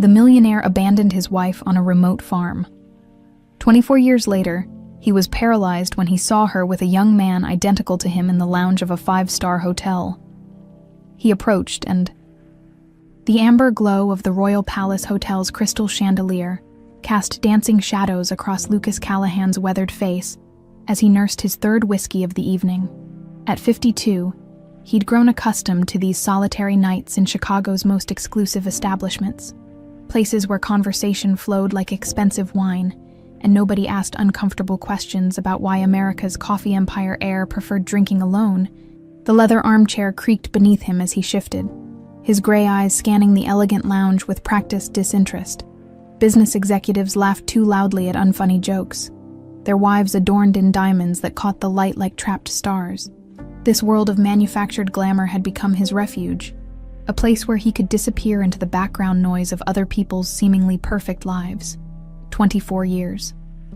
the millionaire abandoned his wife on a remote farm. 24 years later, he was paralyzed when he saw her with a young man identical to him in the lounge of a 5-star hotel. He approached, and the amber glow of the Royal Palace Hotel's crystal chandelier cast dancing shadows across Lucas Callahan's weathered face as he nursed his third whiskey of the evening. At 52, he'd grown accustomed to these solitary nights in Chicago's most exclusive establishments, places where conversation flowed like expensive wine, and nobody asked uncomfortable questions about why America's coffee empire heir preferred drinking alone. The leather armchair creaked beneath him as he shifted, his gray eyes scanning the elegant lounge with practiced disinterest. Business executives laughed too loudly at unfunny jokes, their wives adorned in diamonds that caught the light like trapped stars. This world of manufactured glamour had become his refuge, a place where he could disappear into the background noise of other people's seemingly perfect lives. 24 years.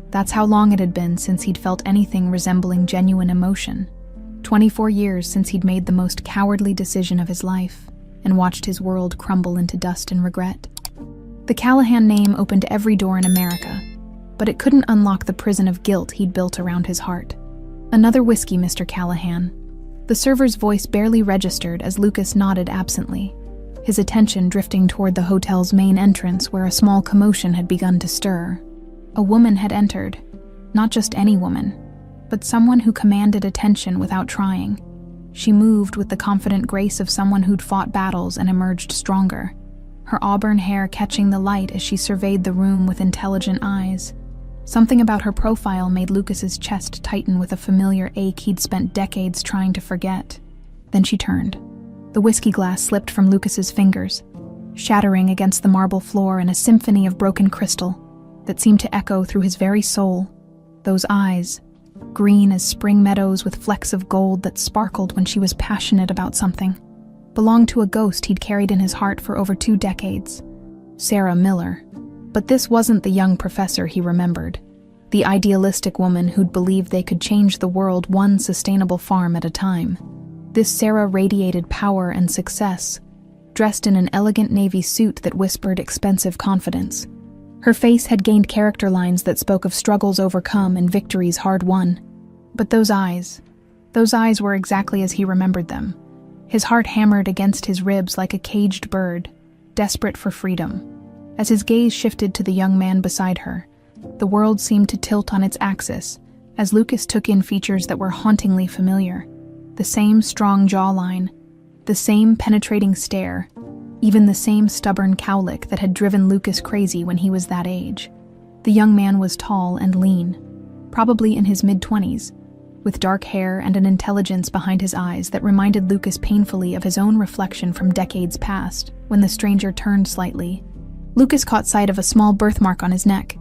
That's how long it had been since he'd felt anything resembling genuine emotion. 24 years since he'd made the most cowardly decision of his life and watched his world crumble into dust and regret. The Callahan name opened every door in America, but it couldn't unlock the prison of guilt he'd built around his heart. "Another whiskey, Mr. Callahan." The server's voice barely registered as Lucas nodded absently, his attention drifting toward the hotel's main entrance where a small commotion had begun to stir. A woman had entered, not just any woman, but someone who commanded attention without trying. She moved with the confident grace of someone who'd fought battles and emerged stronger, her auburn hair catching the light as she surveyed the room with intelligent eyes. Something about her profile made Lucas's chest tighten with a familiar ache he'd spent decades trying to forget. Then she turned. The whiskey glass slipped from Lucas's fingers, shattering against the marble floor in a symphony of broken crystal that seemed to echo through his very soul. Those eyes, green as spring meadows with flecks of gold that sparkled when she was passionate about something, belonged to a ghost he'd carried in his heart for over 2 decades. Sarah Miller. But this wasn't the young professor he remembered, the idealistic woman who'd believed they could change the world one sustainable farm at a time. This Sarah radiated power and success, dressed in an elegant navy suit that whispered expensive confidence. Her face had gained character lines that spoke of struggles overcome and victories hard won. But those eyes were exactly as he remembered them. His heart hammered against his ribs like a caged bird, desperate for freedom. As his gaze shifted to the young man beside her, the world seemed to tilt on its axis as Lucas took in features that were hauntingly familiar. The same strong jawline, the same penetrating stare, even the same stubborn cowlick that had driven Lucas crazy when he was that age. The young man was tall and lean, probably in his mid-20s, with dark hair and an intelligence behind his eyes that reminded Lucas painfully of his own reflection from decades past. When the stranger turned slightly, Lucas caught sight of a small birthmark on his neck,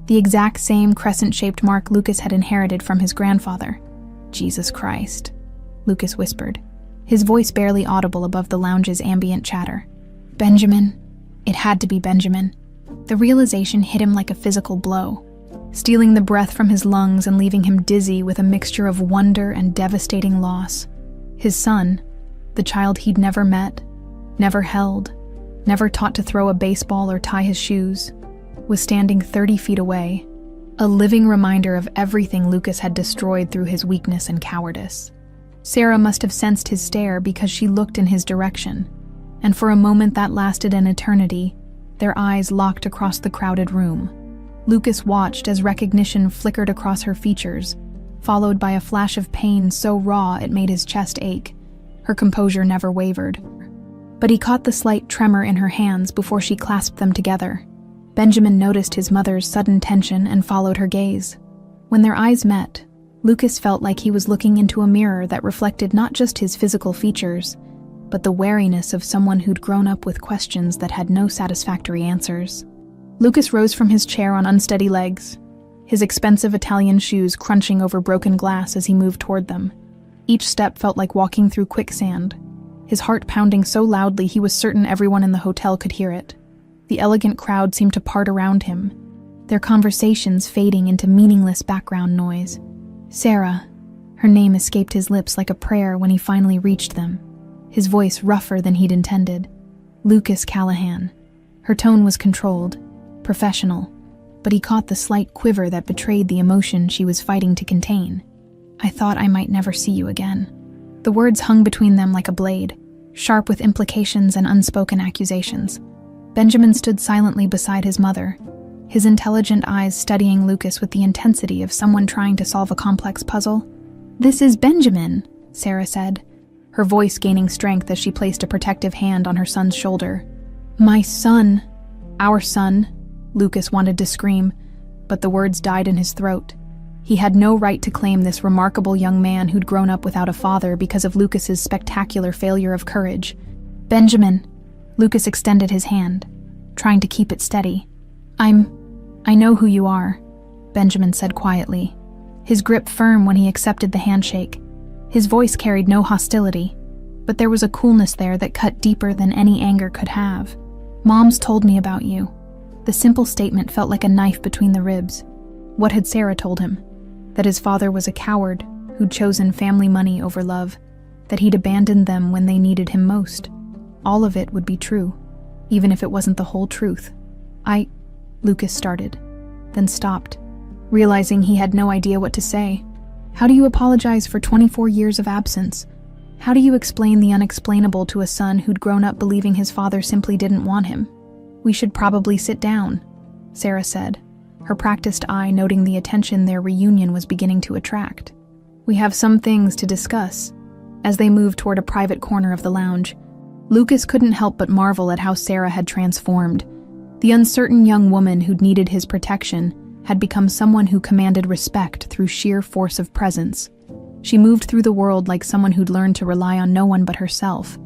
the exact same crescent-shaped mark Lucas had inherited from his grandfather. "Jesus Christ," Lucas whispered, his voice barely audible above the lounge's ambient chatter. "Benjamin." It had to be Benjamin. The realization hit him like a physical blow, stealing the breath from his lungs and leaving him dizzy with a mixture of wonder and devastating loss. His son, the child he'd never met, never held, never taught to throw a baseball or tie his shoes, was standing 30 feet away, a living reminder of everything Lucas had destroyed through his weakness and cowardice. Sarah must have sensed his stare because she looked in his direction, and for a moment that lasted an eternity, their eyes locked across the crowded room. Lucas watched as recognition flickered across her features, followed by a flash of pain so raw it made his chest ache. Her composure never wavered, but he caught the slight tremor in her hands before she clasped them together. Benjamin noticed his mother's sudden tension and followed her gaze. When their eyes met, Lucas felt like he was looking into a mirror that reflected not just his physical features, but the wariness of someone who'd grown up with questions that had no satisfactory answers. Lucas rose from his chair on unsteady legs, his expensive Italian shoes crunching over broken glass as he moved toward them. Each step felt like walking through quicksand, his heart pounding so loudly he was certain everyone in the hotel could hear it. The elegant crowd seemed to part around him, their conversations fading into meaningless background noise. Sarah, her name escaped his lips like a prayer when he finally reached them, his voice rougher than he'd intended. Lucas Callahan. Her tone was controlled, professional, but he caught the slight quiver that betrayed the emotion she was fighting to contain. "I thought I might never see you again." The words hung between them like a blade, sharp with implications and unspoken accusations. Benjamin stood silently beside his mother, his intelligent eyes studying Lucas with the intensity of someone trying to solve a complex puzzle. "This is Benjamin," Sarah said, her voice gaining strength as she placed a protective hand on her son's shoulder. "My son, our son," Lucas wanted to scream, but the words died in his throat. He had no right to claim this remarkable young man who'd grown up without a father because of Lucas's spectacular failure of courage. "Benjamin," Lucas extended his hand, trying to keep it steady. I know who you are," Benjamin said quietly, his grip firm when he accepted the handshake. His voice carried no hostility, but there was a coolness there that cut deeper than any anger could have. "Mom's told me about you." The simple statement felt like a knife between the ribs. What had Sarah told him? That his father was a coward who'd chosen family money over love, that he'd abandoned them when they needed him most. All of it would be true, even if it wasn't the whole truth. Lucas started, then stopped, realizing he had no idea what to say. How do you apologize for 24 years of absence? How do you explain the unexplainable to a son who'd grown up believing his father simply didn't want him? "We should probably sit down," Sarah said, her practiced eye noting the attention their reunion was beginning to attract. "We have some things to discuss." As they moved toward a private corner of the lounge, Lucas couldn't help but marvel at how Sarah had transformed. The uncertain young woman who'd needed his protection had become someone who commanded respect through sheer force of presence. She moved through the world like someone who'd learned to rely on no one but herself,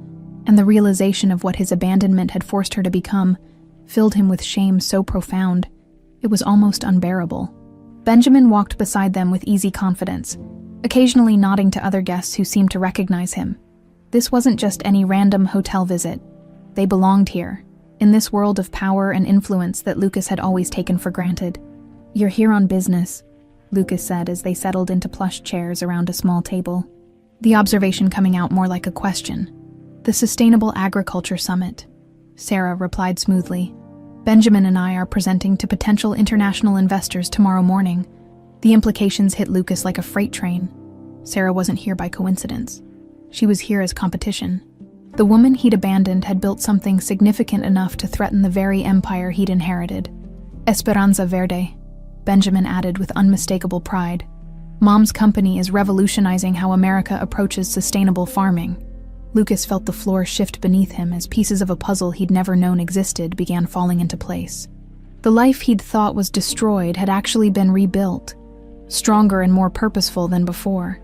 and the realization of what his abandonment had forced her to become filled him with shame so profound, it was almost unbearable. Benjamin walked beside them with easy confidence, occasionally nodding to other guests who seemed to recognize him. This wasn't just any random hotel visit. They belonged here, in this world of power and influence that Lucas had always taken for granted. "You're here on business," Lucas said as they settled into plush chairs around a small table. The observation coming out more like a question. "The Sustainable Agriculture Summit," Sarah replied smoothly. "Benjamin and I are presenting to potential international investors tomorrow morning." The implications hit Lucas like a freight train. Sarah wasn't here by coincidence. She was here as competition. The woman he'd abandoned had built something significant enough to threaten the very empire he'd inherited. "Esperanza Verde," Benjamin added with unmistakable pride. "Mom's company is revolutionizing how America approaches sustainable farming." Lucas felt the floor shift beneath him as pieces of a puzzle he'd never known existed began falling into place. The life he'd thought was destroyed had actually been rebuilt, stronger and more purposeful than before,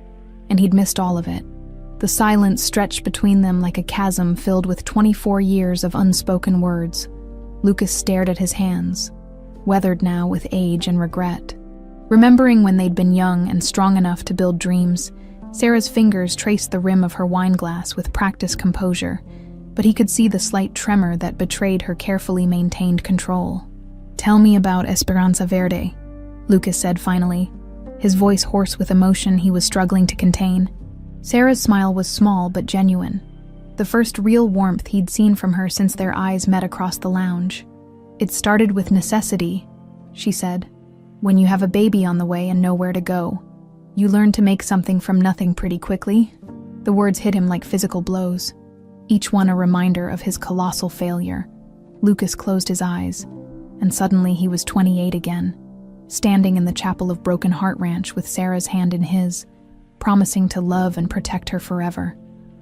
and he'd missed all of it. The silence stretched between them like a chasm filled with 24 years of unspoken words. Lucas stared at his hands, weathered now with age and regret. Remembering when they'd been young and strong enough to build dreams, Sarah's fingers traced the rim of her wineglass with practiced composure, but he could see the slight tremor that betrayed her carefully maintained control. "Tell me about Esperanza Verde," Lucas said finally, his voice hoarse with emotion he was struggling to contain. Sarah's smile was small but genuine, the first real warmth he'd seen from her since their eyes met across the lounge. "It started with necessity," she said. "When you have a baby on the way and nowhere to go, you learn to make something from nothing pretty quickly." The words hit him like physical blows, each one a reminder of his colossal failure. Lucas closed his eyes, and suddenly he was 28 again, standing in the Chapel of Broken Heart Ranch with Sarah's hand in his, promising to love and protect her forever.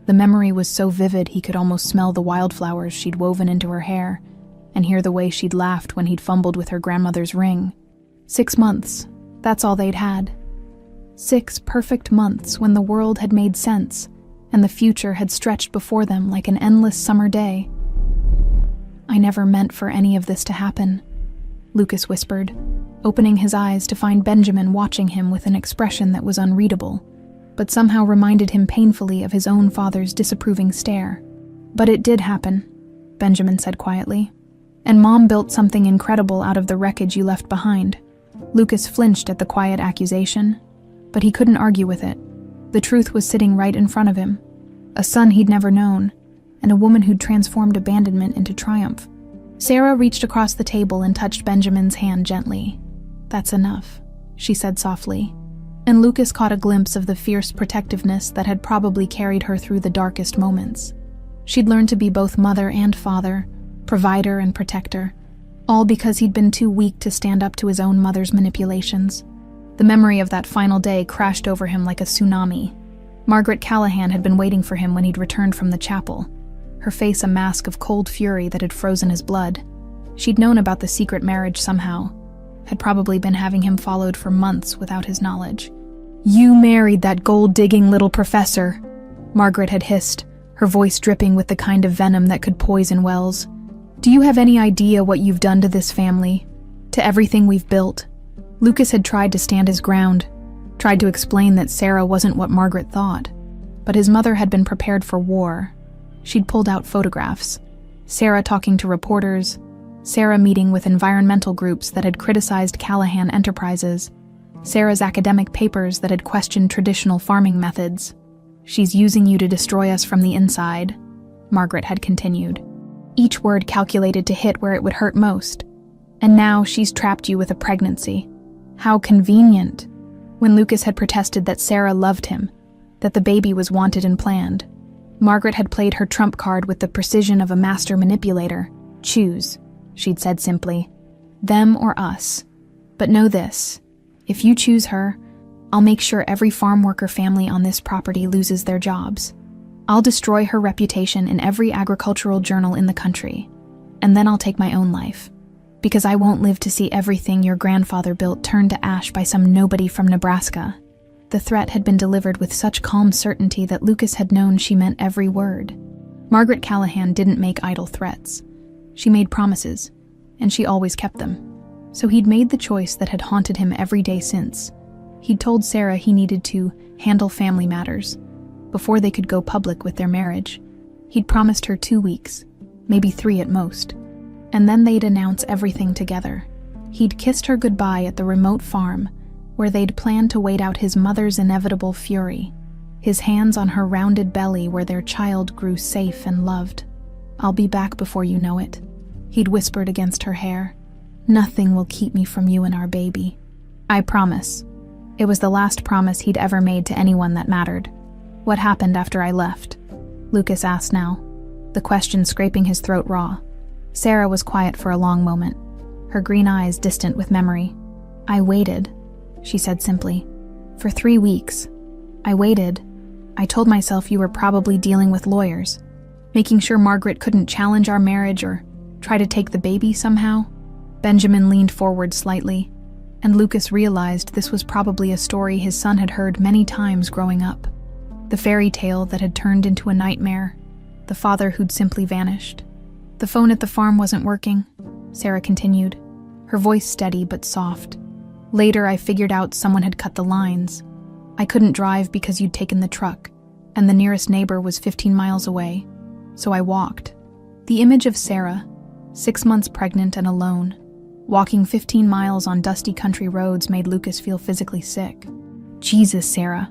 The memory was so vivid he could almost smell the wildflowers she'd woven into her hair, and hear the way she'd laughed when he'd fumbled with her grandmother's ring. 6 months, that's all they'd had. 6 perfect months when the world had made sense, and the future had stretched before them like an endless summer day. "I never meant for any of this to happen," Lucas whispered, opening his eyes to find Benjamin watching him with an expression that was unreadable, but somehow reminded him painfully of his own father's disapproving stare. "But it did happen," Benjamin said quietly. "And Mom built something incredible out of the wreckage you left behind." Lucas flinched at the quiet accusation, but he couldn't argue with it. The truth was sitting right in front of him. A son he'd never known, and a woman who'd transformed abandonment into triumph. Sarah reached across the table and touched Benjamin's hand gently. "That's enough," she said softly, and Lucas caught a glimpse of the fierce protectiveness that had probably carried her through the darkest moments. She'd learned to be both mother and father, provider and protector, all because he'd been too weak to stand up to his own mother's manipulations. The memory of that final day crashed over him like a tsunami. Margaret Callahan had been waiting for him when he'd returned from the chapel, her face a mask of cold fury that had frozen his blood. She'd known about the secret marriage somehow, had probably been having him followed for months without his knowledge. "You married that gold-digging little professor," Margaret had hissed, her voice dripping with the kind of venom that could poison wells. "Do you have any idea what you've done to this family? To everything we've built?" Lucas had tried to stand his ground, tried to explain that Sarah wasn't what Margaret thought, but his mother had been prepared for war. She'd pulled out photographs. Sarah talking to reporters, Sarah meeting with environmental groups that had criticized Callahan Enterprises, Sarah's academic papers that had questioned traditional farming methods. "She's using you to destroy us from the inside," Margaret had continued, each word calculated to hit where it would hurt most. "And now she's trapped you with a pregnancy. How convenient." When Lucas had protested that Sarah loved him, that the baby was wanted and planned, Margaret had played her trump card with the precision of a master manipulator. "Choose," she'd said simply. "Them or us. But know this, if you choose her, I'll make sure every farm worker family on this property loses their jobs. I'll destroy her reputation in every agricultural journal in the country, and then I'll take my own life, because I won't live to see everything your grandfather built turned to ash by some nobody from Nebraska." The threat had been delivered with such calm certainty that Lucas had known she meant every word. Margaret Callahan didn't make idle threats. She made promises, and she always kept them. So he'd made the choice that had haunted him every day since. He'd told Sarah he needed to handle family matters before they could go public with their marriage. He'd promised her 2 weeks, maybe 3 at most, and then they'd announce everything together. He'd kissed her goodbye at the remote farm, where they'd planned to wait out his mother's inevitable fury, his hands on her rounded belly where their child grew safe and loved. "I'll be back before you know it," he'd whispered against her hair. "Nothing will keep me from you and our baby. I promise." It was the last promise he'd ever made to anyone that mattered. "What happened after I left?" Lucas asked now, the question scraping his throat raw. Sarah was quiet for a long moment, her green eyes distant with memory. "I waited," she said simply. "For 3 weeks. I waited. I told myself you were probably dealing with lawyers, making sure Margaret couldn't challenge our marriage or try to take the baby somehow." Benjamin leaned forward slightly, and Lucas realized this was probably a story his son had heard many times growing up. The fairy tale that had turned into a nightmare, the father who'd simply vanished. "The phone at the farm wasn't working," Sarah continued, her voice steady but soft. "Later I figured out someone had cut the lines. I couldn't drive because you'd taken the truck, and the nearest neighbor was 15 miles away, so I walked." The image of Sarah, 6 months pregnant and alone, walking 15 miles on dusty country roads made Lucas feel physically sick. "Jesus, Sarah.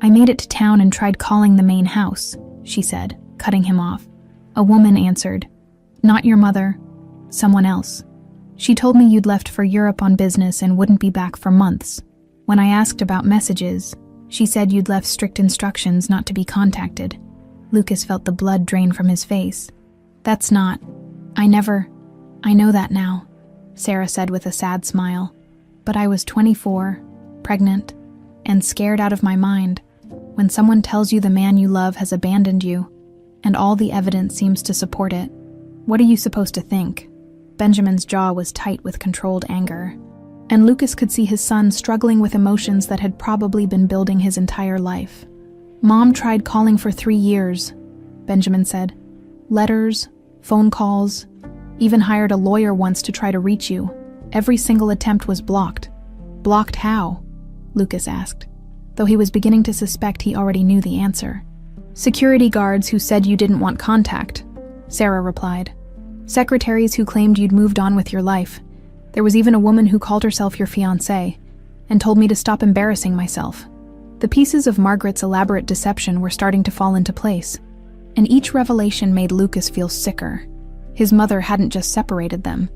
I made it to town and tried calling the main house," she said, cutting him off. A woman answered. "Not your mother. Someone else. She told me you'd left for Europe on business and wouldn't be back for months. When I asked about messages, she said you'd left strict instructions not to be contacted." Lucas felt the blood drain from his face. "That's not. I know that now," Sarah said with a sad smile. "But I was 24, pregnant, and scared out of my mind. When someone tells you the man you love has abandoned you, and all the evidence seems to support it, what are you supposed to think?" Benjamin's jaw was tight with controlled anger, and Lucas could see his son struggling with emotions that had probably been building his entire life. "Mom tried calling for 3 years," Benjamin said. "Letters, phone calls, even hired a lawyer once to try to reach you. Every single attempt was blocked." "Blocked how?" Lucas asked, though he was beginning to suspect he already knew the answer. "Security guards who said you didn't want contact," Sarah replied. "Secretaries who claimed you'd moved on with your life. There was even a woman who called herself your fiancé and told me to stop embarrassing myself." The pieces of Margaret's elaborate deception were starting to fall into place, and each revelation made Lucas feel sicker. His mother hadn't just separated them.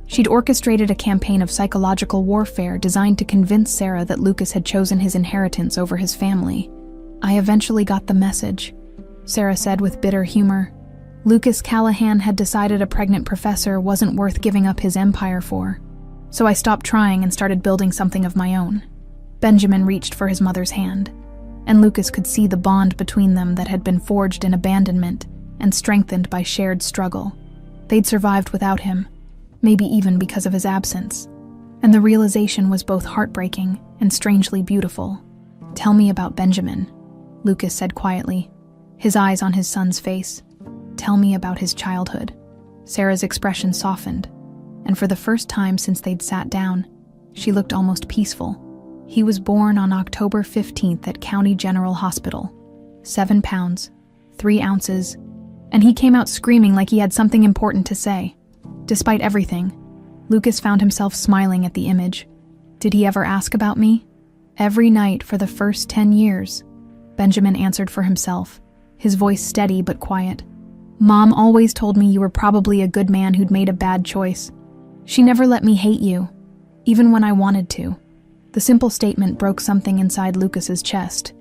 She'd orchestrated a campaign of psychological warfare designed to convince Sarah that Lucas had chosen his inheritance over his family. "I eventually got the message," Sarah said with bitter humor. Lucas Callahan had decided a pregnant professor wasn't worth giving up his empire for. So I stopped trying and started building something of my own. Benjamin reached for his mother's hand, and Lucas could see the bond between them that had been forged in abandonment and strengthened by shared struggle. They'd survived without him, maybe even because of his absence. And the realization was both heartbreaking and strangely beautiful. "Tell me about Benjamin," Lucas said quietly, his eyes on his son's face. "Tell me about his childhood." Sarah's expression softened, and for the first time since they'd sat down, she looked almost peaceful. "He was born on October 15th at County General Hospital. 7 pounds, 3 ounces, and he came out screaming like he had something important to say. Despite everything, Lucas found himself smiling at the image. "Did he ever ask about me?" "Every night for the first 10 years, Benjamin answered for himself, his voice steady but quiet. "Mom always told me you were probably a good man who'd made a bad choice. She never let me hate you, even when I wanted to." The simple statement broke something inside Lucas's chest,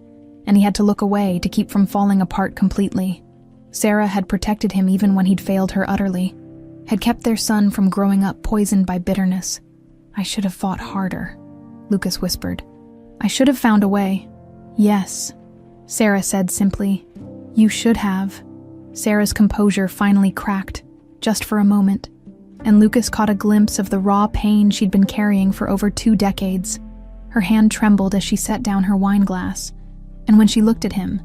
and he had to look away to keep from falling apart completely. Sarah had protected him even when he'd failed her utterly, had kept their son from growing up poisoned by bitterness. "I should have fought harder," Lucas whispered. "I should have found a way." "Yes," Sarah said simply. "You should have." Sarah's composure finally cracked, just for a moment, and Lucas caught a glimpse of the raw pain she'd been carrying for over 2 decades. Her hand trembled as she set down her wine glass, and when she looked at him,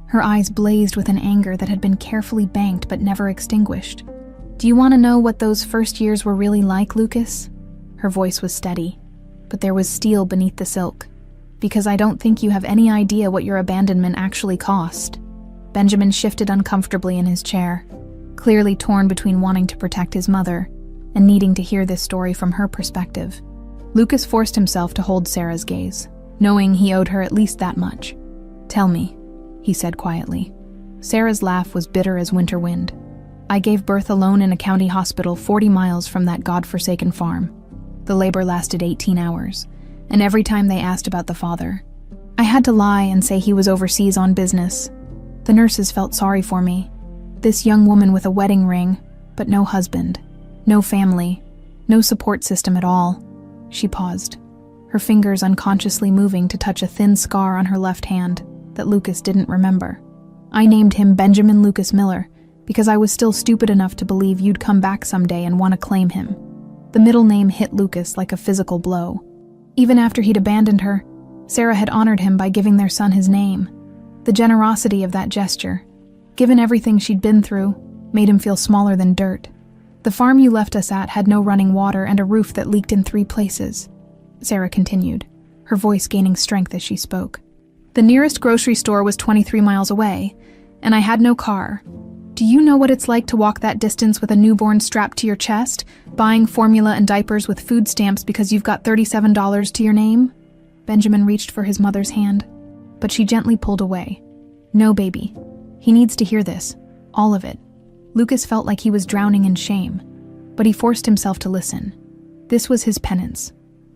her eyes blazed with an anger that had been carefully banked but never extinguished. "Do you want to know what those first years were really like, Lucas?" Her voice was steady, but there was steel beneath the silk. "Because I don't think you have any idea what your abandonment actually cost." Benjamin shifted uncomfortably in his chair, clearly torn between wanting to protect his mother and needing to hear this story from her perspective. Lucas forced himself to hold Sarah's gaze, knowing he owed her at least that much. "Tell me," he said quietly. Sarah's laugh was bitter as winter wind. "I gave birth alone in a county hospital 40 miles from that godforsaken farm. The labor lasted 18 hours, and every time they asked about the father, I had to lie and say he was overseas on business. The nurses felt sorry for me. This young woman with a wedding ring, but no husband, no family, no support system at all." She paused, her fingers unconsciously moving to touch a thin scar on her left hand that Lucas didn't remember. "I named him Benjamin Lucas Miller because I was still stupid enough to believe you'd come back someday and want to claim him." The middle name hit Lucas like a physical blow. Even after he'd abandoned her, Sarah had honored him by giving their son his name. The generosity of that gesture, given everything she'd been through, made him feel smaller than dirt. "The farm you left us at had no running water and a roof that leaked in 3 places," Sarah continued, her voice gaining strength as she spoke. "The nearest grocery store was 23 miles away, and I had no car. Do you know what it's like to walk that distance with a newborn strapped to your chest, buying formula and diapers with food stamps because you've got $37 to your name?" Benjamin reached for his mother's hand, but she gently pulled away. "No, baby. He needs to hear this. All of it." Lucas felt like he was drowning in shame, but he forced himself to listen. This was his penance,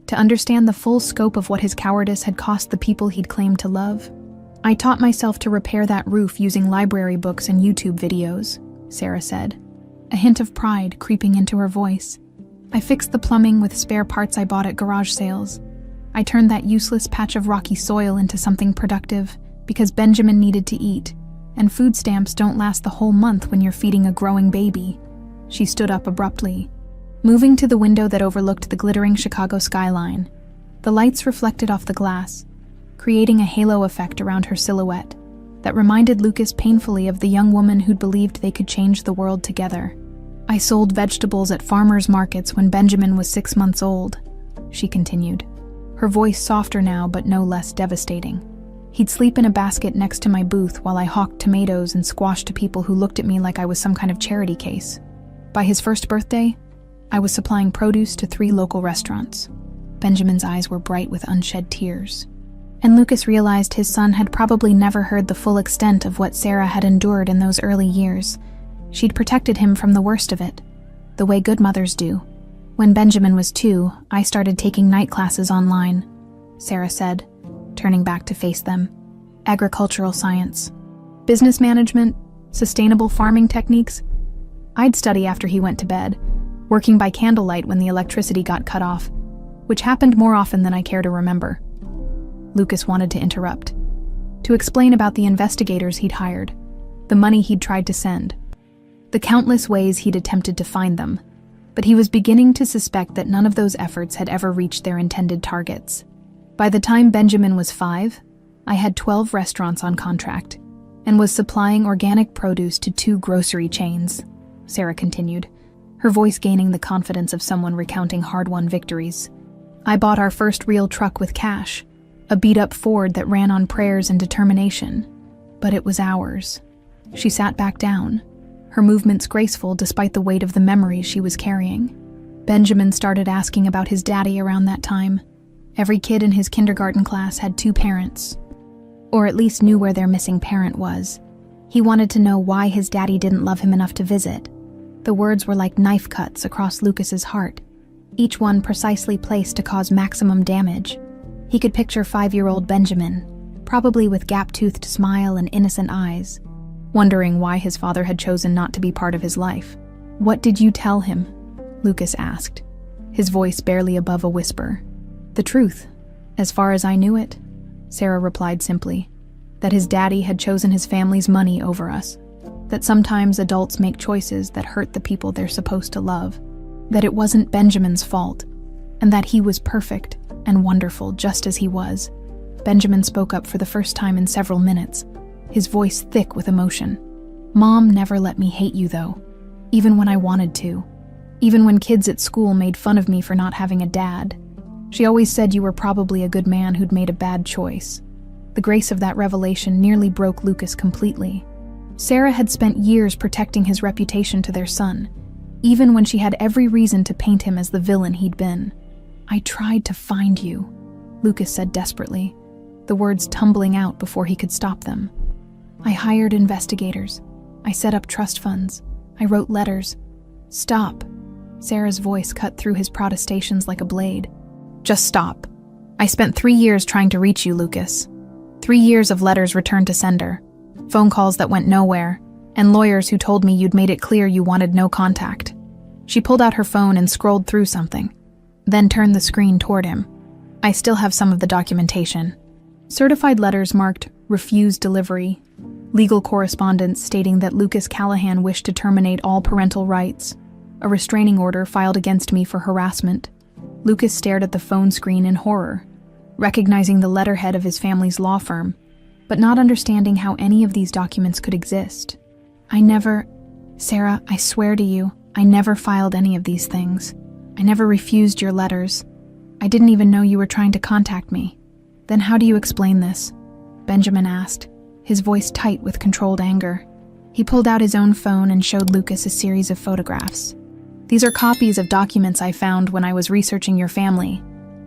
to understand the full scope of what his cowardice had cost the people he'd claimed to love. "I taught myself to repair that roof using library books and YouTube videos," Sarah said, a hint of pride creeping into her voice. "I fixed the plumbing with spare parts I bought at garage sales. I turned that useless patch of rocky soil into something productive because Benjamin needed to eat, and food stamps don't last the whole month when you're feeding a growing baby." She stood up abruptly, moving to the window that overlooked the glittering Chicago skyline. The lights reflected off the glass, creating a halo effect around her silhouette that reminded Lucas painfully of the young woman who'd believed they could change the world together. "I sold vegetables at farmers' markets when Benjamin was 6 months old," she continued, her voice softer now but no less devastating. "He'd sleep in a basket next to my booth while I hawked tomatoes and squash to people who looked at me like I was some kind of charity case. By his first birthday, I was supplying produce to 3 local restaurants." Benjamin's eyes were bright with unshed tears, and Lucas realized his son had probably never heard the full extent of what Sarah had endured in those early years. She'd protected him from the worst of it, the way good mothers do. When Benjamin was 2, I started taking night classes online, Sarah said, turning back to face them. Agricultural science, business management, sustainable farming techniques. I'd study after he went to bed, working by candlelight when the electricity got cut off, which happened more often than I care to remember. Lucas wanted to interrupt, to explain about the investigators he'd hired, the money he'd tried to send, the countless ways he'd attempted to find them, but he was beginning to suspect that none of those efforts had ever reached their intended targets. By the time Benjamin was 5, I had 12 restaurants on contract and was supplying organic produce to 2 grocery chains, Sarah continued, her voice gaining the confidence of someone recounting hard-won victories. I bought our first real truck with cash, a beat-up Ford that ran on prayers and determination, but it was ours. She sat back down, her movements graceful despite the weight of the memories she was carrying. Benjamin started asking about his daddy around that time. Every kid in his kindergarten class had 2 parents, or at least knew where their missing parent was. He wanted to know why his daddy didn't love him enough to visit. The words were like knife cuts across Lucas's heart, each one precisely placed to cause maximum damage. He could picture 5-year-old Benjamin, probably with gap-toothed smile and innocent eyes, wondering why his father had chosen not to be part of his life. "What did you tell him?" Lucas asked, his voice barely above a whisper. "The truth, as far as I knew it," Sarah replied simply, "that his daddy had chosen his family's money over us, that sometimes adults make choices that hurt the people they're supposed to love, that it wasn't Benjamin's fault, and that he was perfect and wonderful just as he was." Benjamin spoke up for the first time in several minutes, his voice thick with emotion. "Mom never let me hate you, though, even when I wanted to. Even when kids at school made fun of me for not having a dad. She always said you were probably a good man who'd made a bad choice." The grace of that revelation nearly broke Lucas completely. Sarah had spent years protecting his reputation to their son, even when she had every reason to paint him as the villain he'd been. "I tried to find you," Lucas said desperately, the words tumbling out before he could stop them. "I hired investigators. I set up trust funds. I wrote letters." "Stop." Sarah's voice cut through his protestations like a blade. "Just stop. I spent 3 years trying to reach you, Lucas. 3 years of letters returned to sender, phone calls that went nowhere, and lawyers who told me you'd made it clear you wanted no contact." She pulled out her phone and scrolled through something, then turned the screen toward him. "I still have some of the documentation. Certified letters marked refused delivery, legal correspondence stating that Lucas Callahan wished to terminate all parental rights, a restraining order filed against me for harassment." Lucas stared at the phone screen in horror, recognizing the letterhead of his family's law firm, but not understanding how any of these documents could exist. Sarah, I swear to you, I never filed any of these things. I never refused your letters. I didn't even know you were trying to contact me." "Then how do you explain this?" Benjamin asked, his voice tight with controlled anger. He pulled out his own phone and showed Lucas a series of photographs. "These are copies of documents I found when I was researching your family.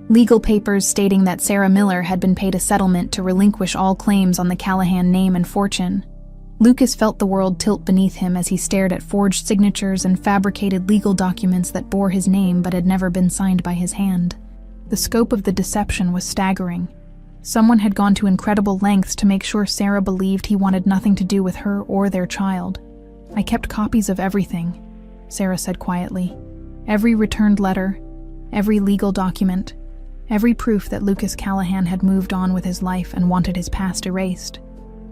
Legal papers stating that Sarah Miller had been paid a settlement to relinquish all claims on the Callahan name and fortune." Lucas felt the world tilt beneath him as he stared at forged signatures and fabricated legal documents that bore his name but had never been signed by his hand. The scope of the deception was staggering. Someone had gone to incredible lengths to make sure Sarah believed he wanted nothing to do with her or their child. "I kept copies of everything," Sarah said quietly. "Every returned letter, every legal document, every proof that Lucas Callahan had moved on with his life and wanted his past erased.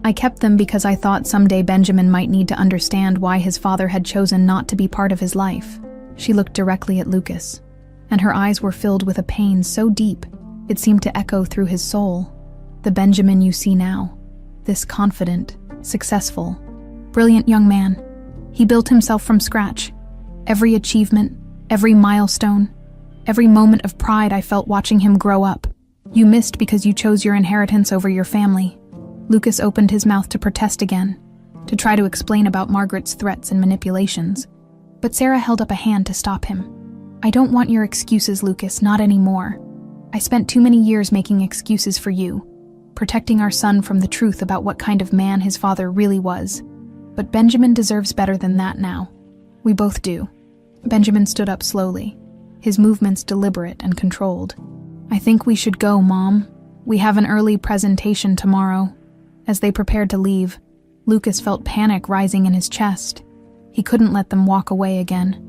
I kept them because I thought someday Benjamin might need to understand why his father had chosen not to be part of his life." She looked directly at Lucas, and her eyes were filled with a pain so deep it seemed to echo through his soul. "The Benjamin you see now, this confident, successful, brilliant young man, he built himself from scratch. Every achievement, every milestone, every moment of pride I felt watching him grow up. You missed because you chose your inheritance over your family." Lucas opened his mouth to protest again, to try to explain about Margaret's threats and manipulations, but Sarah held up a hand to stop him. "I don't want your excuses, Lucas, not anymore. I spent too many years making excuses for you, protecting our son from the truth about what kind of man his father really was. But Benjamin deserves better than that now. We both do. Benjamin stood up slowly, his movements deliberate and controlled. I think we should go, Mom. We have an early presentation tomorrow. As they prepared to leave, Lucas felt panic rising in his chest. He couldn't let them walk away again,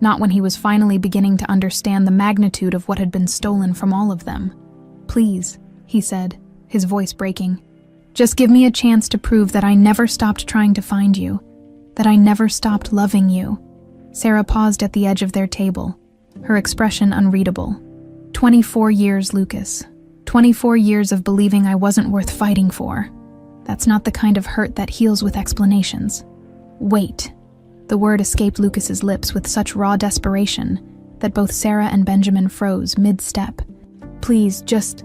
not when he was finally beginning to understand the magnitude of what had been stolen from all of them. Please, he said, his voice breaking. Just give me a chance to prove that I never stopped trying to find you, that I never stopped loving you. Sarah paused at the edge of their table, her expression unreadable. 24 years, Lucas. 24 years of believing I wasn't worth fighting for. That's not the kind of hurt that heals with explanations. Wait. The word escaped Lucas's lips with such raw desperation that both Sarah and Benjamin froze mid-step. Please, just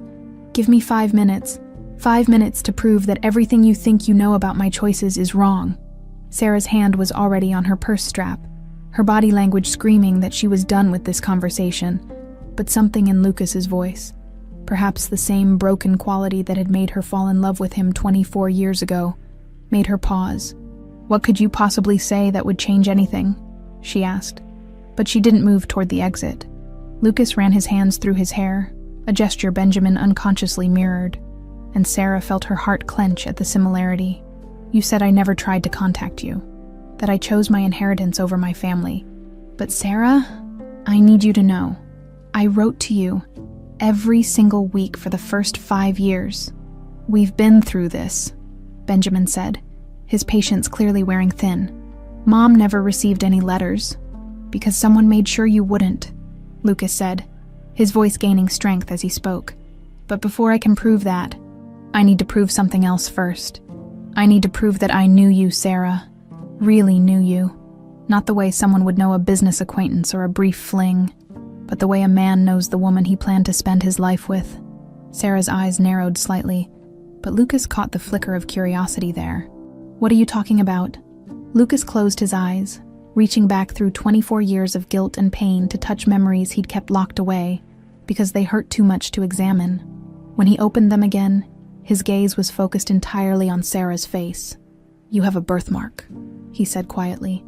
give me 5 minutes. 5 minutes to prove that everything you think you know about my choices is wrong. Sarah's hand was already on her purse strap, her body language screaming that she was done with this conversation, but something in Lucas's voice, perhaps the same broken quality that had made her fall in love with him 24 years ago, made her pause. What could you possibly say that would change anything? She asked, but she didn't move toward the exit. Lucas ran his hands through his hair, a gesture Benjamin unconsciously mirrored, and Sarah felt her heart clench at the similarity. You said I never tried to contact you, that I chose my inheritance over my family. But Sarah, I need you to know, I wrote to you every single week for the first 5 years. We've been through this, Benjamin said, his patience clearly wearing thin. Mom never received any letters, because someone made sure you wouldn't, Lucas said, his voice gaining strength as he spoke. But before I can prove that, I need to prove something else first. I need to prove that I knew you, Sarah. Really knew you. Not the way someone would know a business acquaintance or a brief fling, but the way a man knows the woman he planned to spend his life with. Sarah's eyes narrowed slightly, but Lucas caught the flicker of curiosity there. What are you talking about? Lucas closed his eyes, reaching back through 24 years of guilt and pain to touch memories he'd kept locked away because they hurt too much to examine. When he opened them again, his gaze was focused entirely on Sarah's face. You have a birthmark, he said quietly.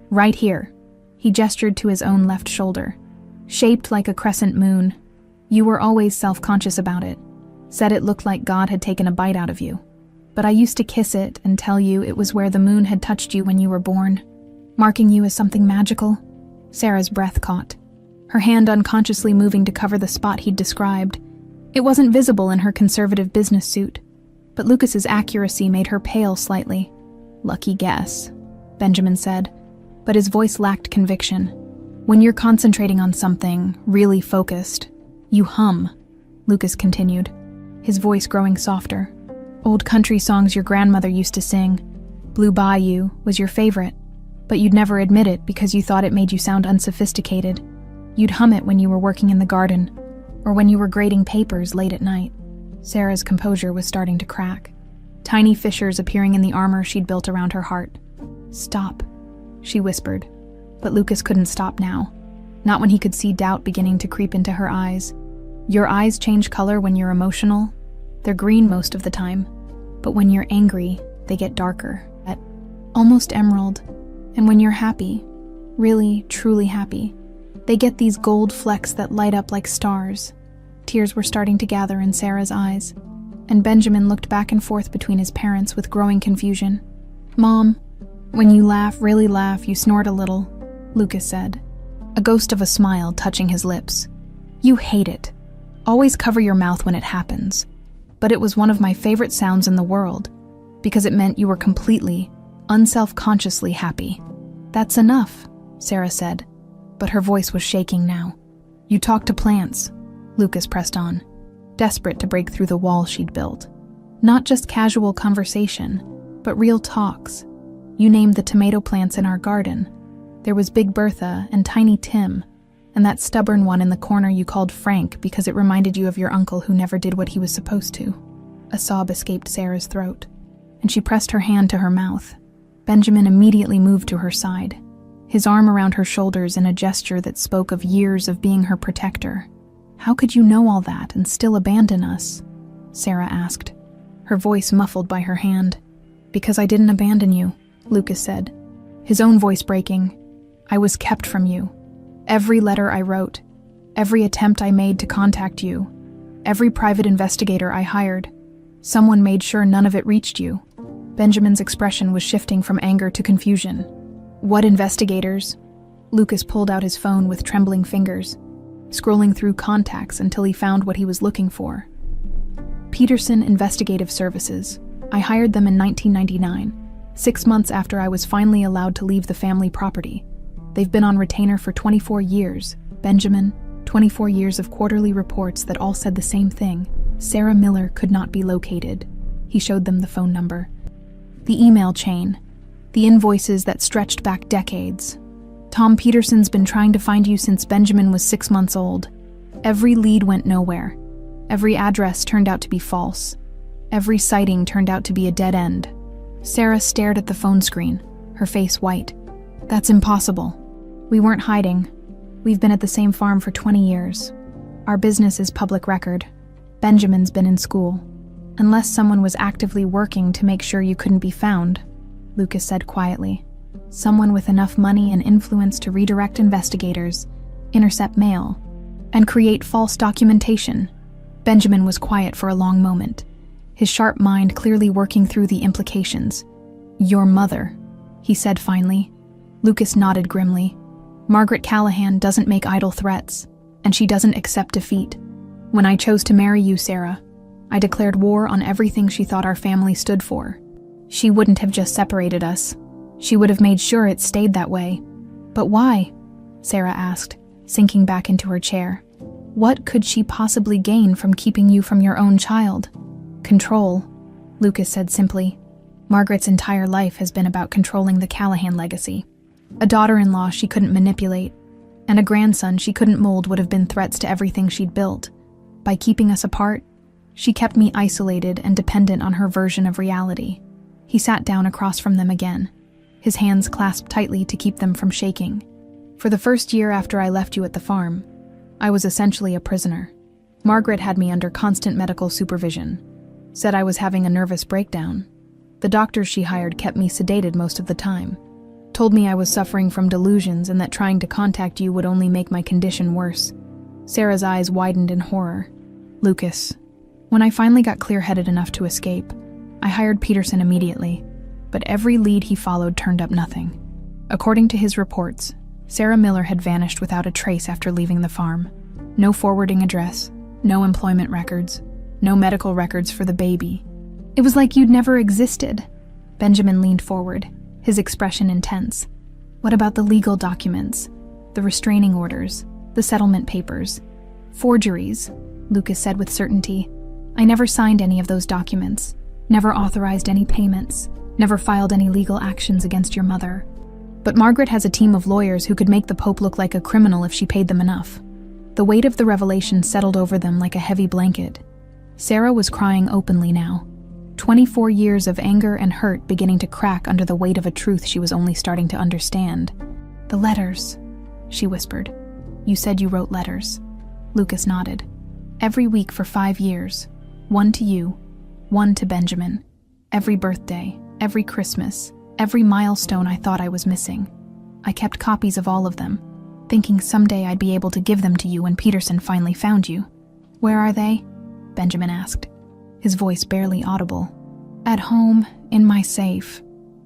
Right here. He gestured to his own left shoulder. Shaped like a crescent moon. You were always self-conscious about it. Said it looked like God had taken a bite out of you. But I used to kiss it and tell you it was where the moon had touched you when you were born, marking you as something magical. Sarah's breath caught, her hand unconsciously moving to cover the spot he'd described. It wasn't visible in her conservative business suit, but Lucas's accuracy made her pale slightly. Lucky guess, Benjamin said, but his voice lacked conviction. When you're concentrating on something, really focused, you hum, Lucas continued, his voice growing softer. Old country songs your grandmother used to sing. Blue Bayou was your favorite, but you'd never admit it because you thought it made you sound unsophisticated. You'd hum it when you were working in the garden, or when you were grading papers late at night. Sarah's composure was starting to crack, tiny fissures appearing in the armor she'd built around her heart. Stop, she whispered, but Lucas couldn't stop now, not when he could see doubt beginning to creep into her eyes. Your eyes change color when you're emotional. They're green most of the time, but when you're angry, they get darker, at almost emerald. And when you're happy, really, truly happy, they get these gold flecks that light up like stars. Tears were starting to gather in Sarah's eyes, and Benjamin looked back and forth between his parents with growing confusion. Mom, when you laugh, really laugh, you snort a little, Lucas said, a ghost of a smile touching his lips. You hate it. Always cover your mouth when it happens. But it was one of my favorite sounds in the world, because it meant you were completely, unself-consciously happy. That's enough, Sarah said, but her voice was shaking now. You talk to plants, Lucas pressed on, desperate to break through the wall she'd built. Not just casual conversation, but real talks. You named the tomato plants in our garden. There was Big Bertha and Tiny Tim, and that stubborn one in the corner you called Frank because it reminded you of your uncle who never did what he was supposed to. A sob escaped Sarah's throat, and she pressed her hand to her mouth. Benjamin immediately moved to her side, his arm around her shoulders in a gesture that spoke of years of being her protector. How could you know all that and still abandon us? Sarah asked, her voice muffled by her hand. Because I didn't abandon you, Lucas said, his own voice breaking. "I was kept from you. Every letter I wrote, every attempt I made to contact you, every private investigator I hired, someone made sure none of it reached you." Benjamin's expression was shifting from anger to confusion. "What investigators?" Lucas pulled out his phone with trembling fingers, scrolling through contacts until he found what he was looking for. "Peterson Investigative Services. I hired them in 1999, 6 months after I was finally allowed to leave the family property. They've been on retainer for 24 years. Benjamin, 24 years of quarterly reports that all said the same thing. Sarah Miller could not be located." He showed them the phone number. "The email chain. The invoices that stretched back decades. Tom Peterson's been trying to find you since Benjamin was 6 months old. Every lead went nowhere. Every address turned out to be false. Every sighting turned out to be a dead end." Sarah stared at the phone screen, her face white. "That's impossible. We weren't hiding. We've been at the same farm for 20 years. Our business is public record. Benjamin's been in school. Unless someone was actively working to make sure you couldn't be found," Lucas said quietly. "Someone with enough money and influence to redirect investigators, intercept mail, and create false documentation." Benjamin was quiet for a long moment, his sharp mind clearly working through the implications. "Your mother," he said finally. Lucas nodded grimly. "Margaret Callahan doesn't make idle threats, and she doesn't accept defeat. When I chose to marry you, Sarah, I declared war on everything she thought our family stood for. She wouldn't have just separated us. She would have made sure it stayed that way." "But why?" Sarah asked, sinking back into her chair. "What could she possibly gain from keeping you from your own child?" "Control," Lucas said simply. "Margaret's entire life has been about controlling the Callahan legacy. A daughter-in-law she couldn't manipulate, and a grandson she couldn't mold would have been threats to everything she'd built. By keeping us apart, she kept me isolated and dependent on her version of reality." He sat down across from them again, his hands clasped tightly to keep them from shaking. "For the first year after I left you at the farm, I was essentially a prisoner. Margaret had me under constant medical supervision, said I was having a nervous breakdown. The doctors she hired kept me sedated most of the time, told me I was suffering from delusions and that trying to contact you would only make my condition worse." Sarah's eyes widened in horror. "Lucas, when I finally got clear-headed enough to escape, I hired Peterson immediately, but every lead he followed turned up nothing. According to his reports, Sarah Miller had vanished without a trace after leaving the farm. No forwarding address, no employment records, no medical records for the baby. It was like you'd never existed." Benjamin leaned forward, his expression intense. "What about the legal documents? The restraining orders, the settlement papers?" "Forgeries," Lucas said with certainty. "I never signed any of those documents, never authorized any payments, never filed any legal actions against your mother. But Margaret has a team of lawyers who could make the Pope look like a criminal if she paid them enough." The weight of the revelation settled over them like a heavy blanket. Sarah was crying openly now, 24 years of anger and hurt beginning to crack under the weight of a truth she was only starting to understand. "The letters," she whispered. "You said you wrote letters." Lucas nodded. "Every week for 5 years. One to you, one to Benjamin. Every birthday, every Christmas, every milestone I thought I was missing. I kept copies of all of them, thinking someday I'd be able to give them to you when Peterson finally found you." "Where are they?" Benjamin asked, his voice barely audible. "At home, in my safe,"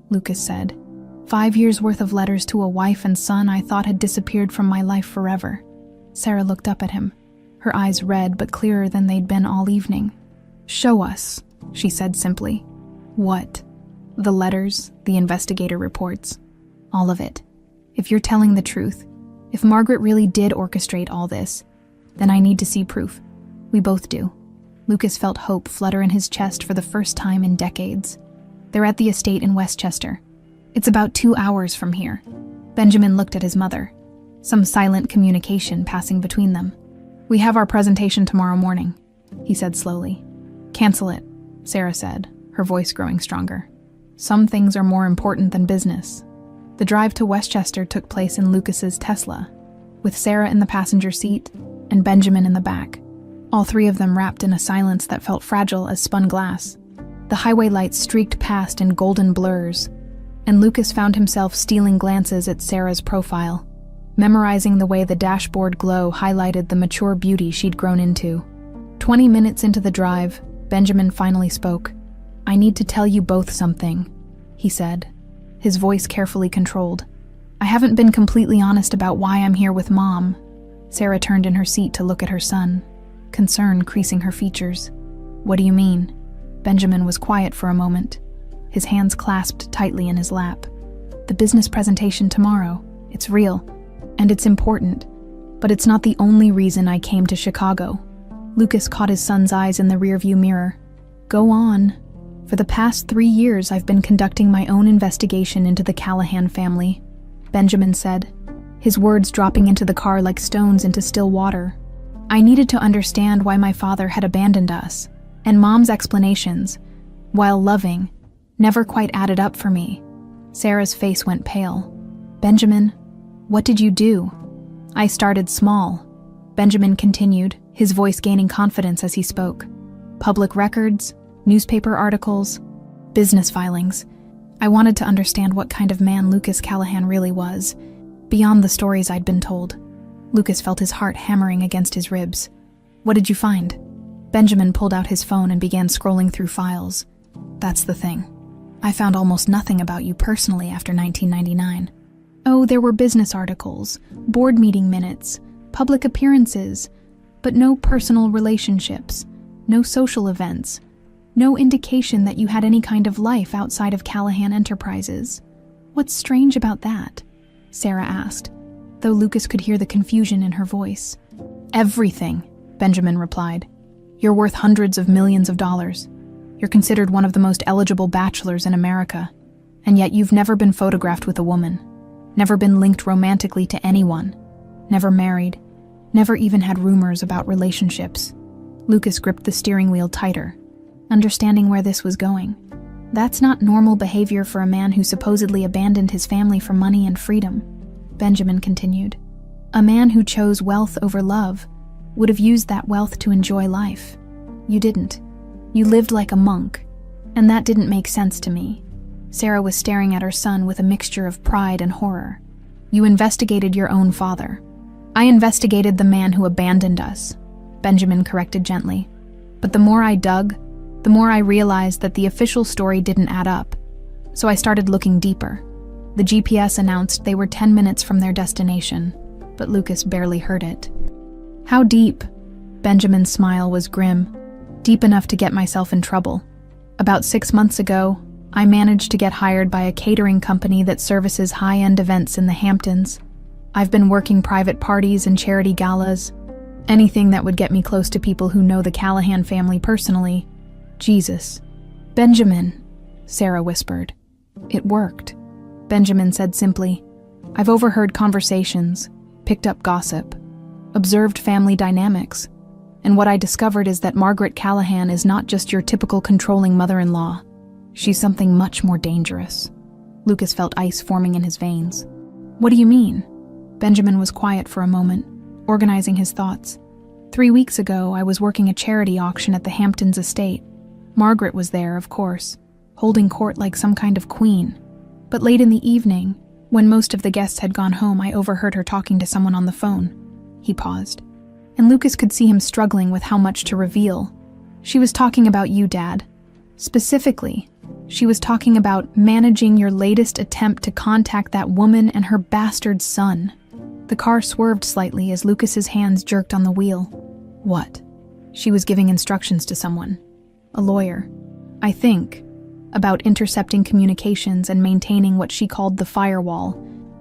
Lucas said. 5 years worth of letters to a wife and son I thought had disappeared from my life forever." Sarah looked up at him, her eyes red but clearer than they'd been all evening. "Show us," she said simply. "What?" "The letters, the investigator reports. All of it. If you're telling the truth, if Margaret really did orchestrate all this, then I need to see proof. We both do." Lucas felt hope flutter in his chest for the first time in decades. "They're at the estate in Westchester. It's about 2 hours from here." Benjamin looked at his mother, some silent communication passing between them. "We have our presentation tomorrow morning," he said slowly. "Cancel it," Sarah said, her voice growing stronger. "Some things are more important than business." The drive to Westchester took place in Lucas's Tesla, with Sarah in the passenger seat and Benjamin in the back, all three of them wrapped in a silence that felt fragile as spun glass. The highway lights streaked past in golden blurs, and Lucas found himself stealing glances at Sarah's profile, memorizing the way the dashboard glow highlighted the mature beauty she'd grown into. 20 minutes into the drive, Benjamin finally spoke. "I need to tell you both something," he said, his voice carefully controlled. "I haven't been completely honest about why I'm here with Mom." Sarah turned in her seat to look at her son, concern creasing her features. "What do you mean?" Benjamin was quiet for a moment, his hands clasped tightly in his lap. "The business presentation tomorrow. It's real, and it's important, but it's not the only reason I came to Chicago." Lucas caught his son's eyes in the rearview mirror. "Go on." "For the past 3 years, I've been conducting my own investigation into the Callahan family," Benjamin said, his words dropping into the car like stones into still water. "I needed to understand why my father had abandoned us, and Mom's explanations, while loving, never quite added up for me." Sarah's face went pale. "Benjamin, what did you do?" "I started small," Benjamin continued, his voice gaining confidence as he spoke. "Public records, newspaper articles, business filings. I wanted to understand what kind of man Lucas Callahan really was, beyond the stories I'd been told." Lucas felt his heart hammering against his ribs. "What did you find?" Benjamin pulled out his phone and began scrolling through files. "That's the thing. I found almost nothing about you personally after 1999. Oh, there were business articles, board meeting minutes, public appearances, but no personal relationships, no social events, no indication that you had any kind of life outside of Callahan Enterprises." "What's strange about that?" Sarah asked, though Lucas could hear the confusion in her voice. "Everything," Benjamin replied. "You're worth hundreds of millions of dollars. You're considered one of the most eligible bachelors in America, and yet you've never been photographed with a woman, never been linked romantically to anyone, never married, never even had rumors about relationships." Lucas gripped the steering wheel tighter, understanding where this was going. "That's not normal behavior for a man who supposedly abandoned his family for money and freedom," Benjamin continued. "A man who chose wealth over love would have used that wealth to enjoy life. You didn't. You lived like a monk, and that didn't make sense to me." Sarah was staring at her son with a mixture of pride and horror. "You investigated your own father." "I investigated the man who abandoned us," Benjamin corrected gently. "But the more I dug, the more I realized that the official story didn't add up. So I started looking deeper. The GPS announced they were 10 minutes from their destination, but Lucas barely heard it. "How deep?" Benjamin's smile was grim. "Deep enough to get myself in trouble. About 6 months ago, I managed to get hired by a catering company that services high-end events in the Hamptons. I've been working private parties and charity galas, anything that would get me close to people who know the Callahan family personally." "Jesus." "Benjamin," Sarah whispered. "It worked," Benjamin said simply. "I've overheard conversations, picked up gossip, observed family dynamics, and what I discovered is that Margaret Callahan is not just your typical controlling mother-in-law. She's something much more dangerous." Lucas felt ice forming in his veins. "What do you mean?" Benjamin was quiet for a moment, organizing his thoughts. 3 weeks ago, I was working a charity auction at the Hamptons estate. Margaret was there, of course, holding court like some kind of queen. But late in the evening, when most of the guests had gone home, I overheard her talking to someone on the phone." He paused, and Lucas could see him struggling with how much to reveal. "She was talking about you, Dad. Specifically, she was talking about managing your latest attempt to contact that woman and her bastard son." The car swerved slightly as Lucas's hands jerked on the wheel. "What?" "She was giving instructions to someone. A lawyer, I think, about intercepting communications and maintaining what she called the firewall.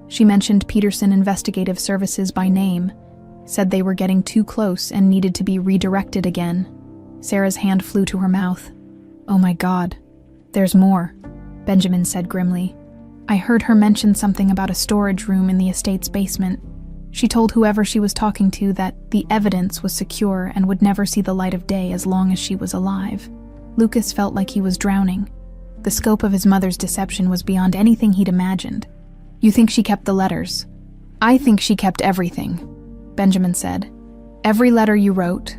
She mentioned Peterson Investigative Services by name, said they were getting too close and needed to be redirected again." Sarah's hand flew to her mouth. "Oh my God. There's more," Benjamin said grimly. "I heard her mention something about a storage room in the estate's basement. She told whoever she was talking to that the evidence was secure and would never see the light of day as long as she was alive." Lucas felt like he was drowning. The scope of his mother's deception was beyond anything he'd imagined. "You think she kept the letters?" "I think she kept everything," Benjamin said. "Every letter you wrote,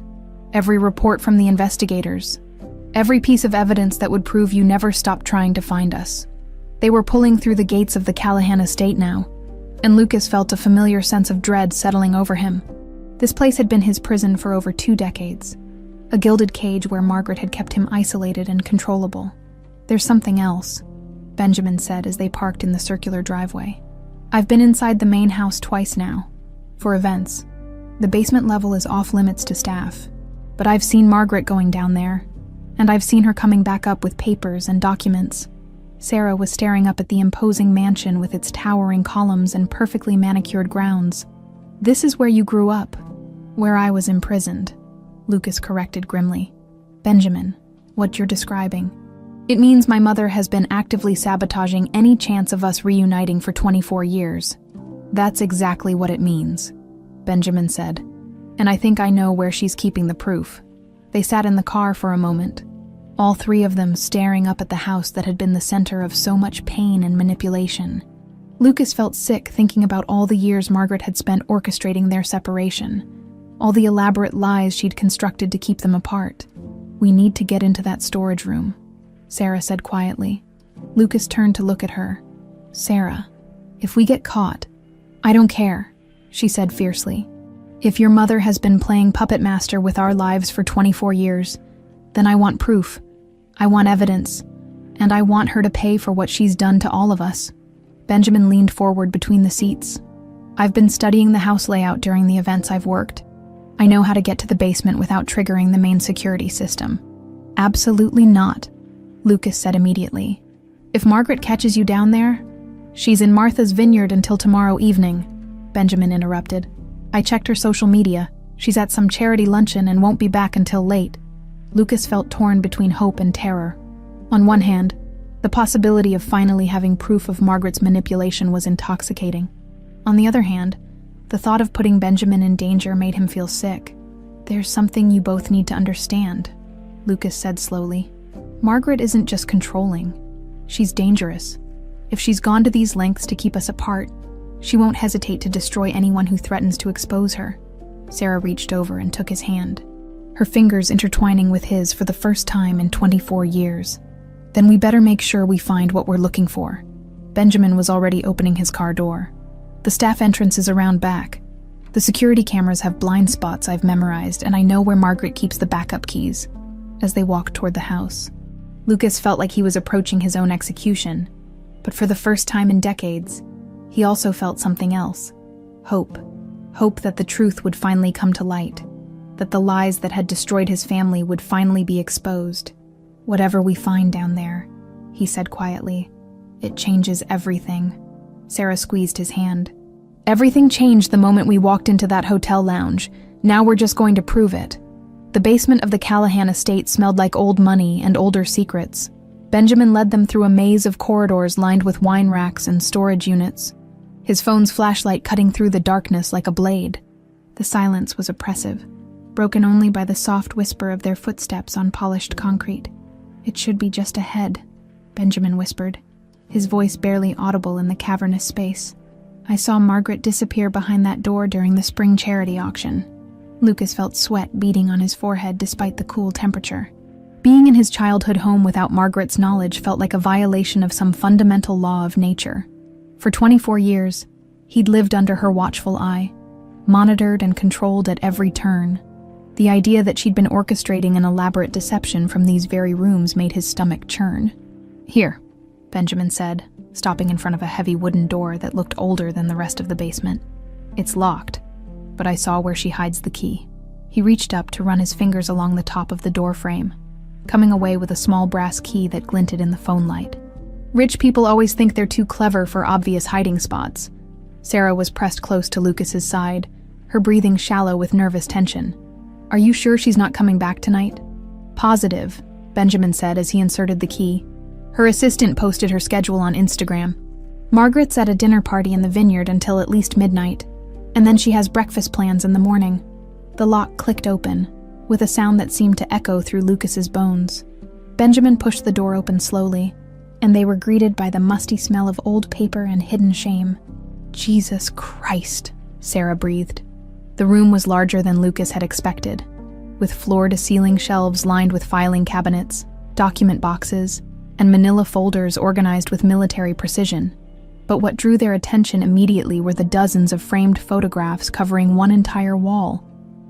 every report from the investigators, every piece of evidence that would prove you never stopped trying to find us. They were pulling through the gates of the Callahan estate now, and Lucas felt a familiar sense of dread settling over him. This place had been his prison for over 2 decades, a gilded cage where Margaret had kept him isolated and controllable. "There's something else," Benjamin said as they parked in the circular driveway. "I've been inside the main house twice now, for events. The basement level is off limits to staff, but I've seen Margaret going down there, and I've seen her coming back up with papers and documents." Sarah was staring up at the imposing mansion with its towering columns and perfectly manicured grounds. "This is where you grew up, where I was imprisoned," Lucas corrected grimly. "Benjamin, what you're describing. It means my mother has been actively sabotaging any chance of us reuniting for 24 years. That's exactly what it means," Benjamin said. "And I think I know where she's keeping the proof." They sat in the car for a moment, all 3 of them staring up at the house that had been the center of so much pain and manipulation. Lucas felt sick thinking about all the years Margaret had spent orchestrating their separation, all the elaborate lies she'd constructed to keep them apart. "We need to get into that storage room," Sarah said quietly. Lucas turned to look at her. "Sarah, if we get caught, I don't care," she said fiercely. "If your mother has been playing puppet master with our lives for 24 years, then I want proof. I want evidence, and I want her to pay for what she's done to all of us." Benjamin leaned forward between the seats. "I've been studying the house layout during the events I've worked. I know how to get to the basement without triggering the main security system." "Absolutely not," Lucas said immediately. "If Margaret catches you down there, she's in Martha's Vineyard until tomorrow evening," Benjamin interrupted. "I checked her social media. She's at some charity luncheon and won't be back until late." Lucas felt torn between hope and terror. On one hand, the possibility of finally having proof of Margaret's manipulation was intoxicating. On the other hand, the thought of putting Benjamin in danger made him feel sick. "There's something you both need to understand," Lucas said slowly. "Margaret isn't just controlling. She's dangerous. If she's gone to these lengths to keep us apart, she won't hesitate to destroy anyone who threatens to expose her." Sarah reached over and took his hand, her fingers intertwining with his for the first time in 24 years. "Then we better make sure we find what we're looking for." Benjamin was already opening his car door. "The staff entrance is around back. The security cameras have blind spots I've memorized, and I know where Margaret keeps the backup keys." As they walked toward the house, Lucas felt like he was approaching his own execution, but for the first time in decades, he also felt something else. Hope. Hope that the truth would finally come to light, that the lies that had destroyed his family would finally be exposed. "Whatever we find down there," he said quietly, "it changes everything." Sarah squeezed his hand. "Everything changed the moment we walked into that hotel lounge. Now we're just going to prove it." The basement of the Callahan estate smelled like old money and older secrets. Benjamin led them through a maze of corridors lined with wine racks and storage units, his phone's flashlight cutting through the darkness like a blade. The silence was oppressive, broken only by the soft whisper of their footsteps on polished concrete. "It should be just ahead," Benjamin whispered, his voice barely audible in the cavernous space. "I saw Margaret disappear behind that door during the spring charity auction." Lucas felt sweat beading on his forehead despite the cool temperature. Being in his childhood home without Margaret's knowledge felt like a violation of some fundamental law of nature. For 24 years, he'd lived under her watchful eye, monitored and controlled at every turn. The idea that she'd been orchestrating an elaborate deception from these very rooms made his stomach churn. "Here," Benjamin said, stopping in front of a heavy wooden door that looked older than the rest of the basement. "It's locked, but I saw where she hides the key." He reached up to run his fingers along the top of the door frame, coming away with a small brass key that glinted in the phone light. "Rich people always think they're too clever for obvious hiding spots." Sarah was pressed close to Lucas's side, her breathing shallow with nervous tension. "Are you sure she's not coming back tonight?" "Positive," Benjamin said as he inserted the key. Her assistant posted her schedule on Instagram. "Margaret's at a dinner party in the vineyard until at least midnight, and then she has breakfast plans in the morning." The lock clicked open, with a sound that seemed to echo through Lucas's bones. Benjamin pushed the door open slowly, and they were greeted by the musty smell of old paper and hidden shame. "Jesus Christ," Sarah breathed. The room was larger than Lucas had expected, with floor-to-ceiling shelves lined with filing cabinets, document boxes, and manila folders organized with military precision. But what drew their attention immediately were the dozens of framed photographs covering one entire wall.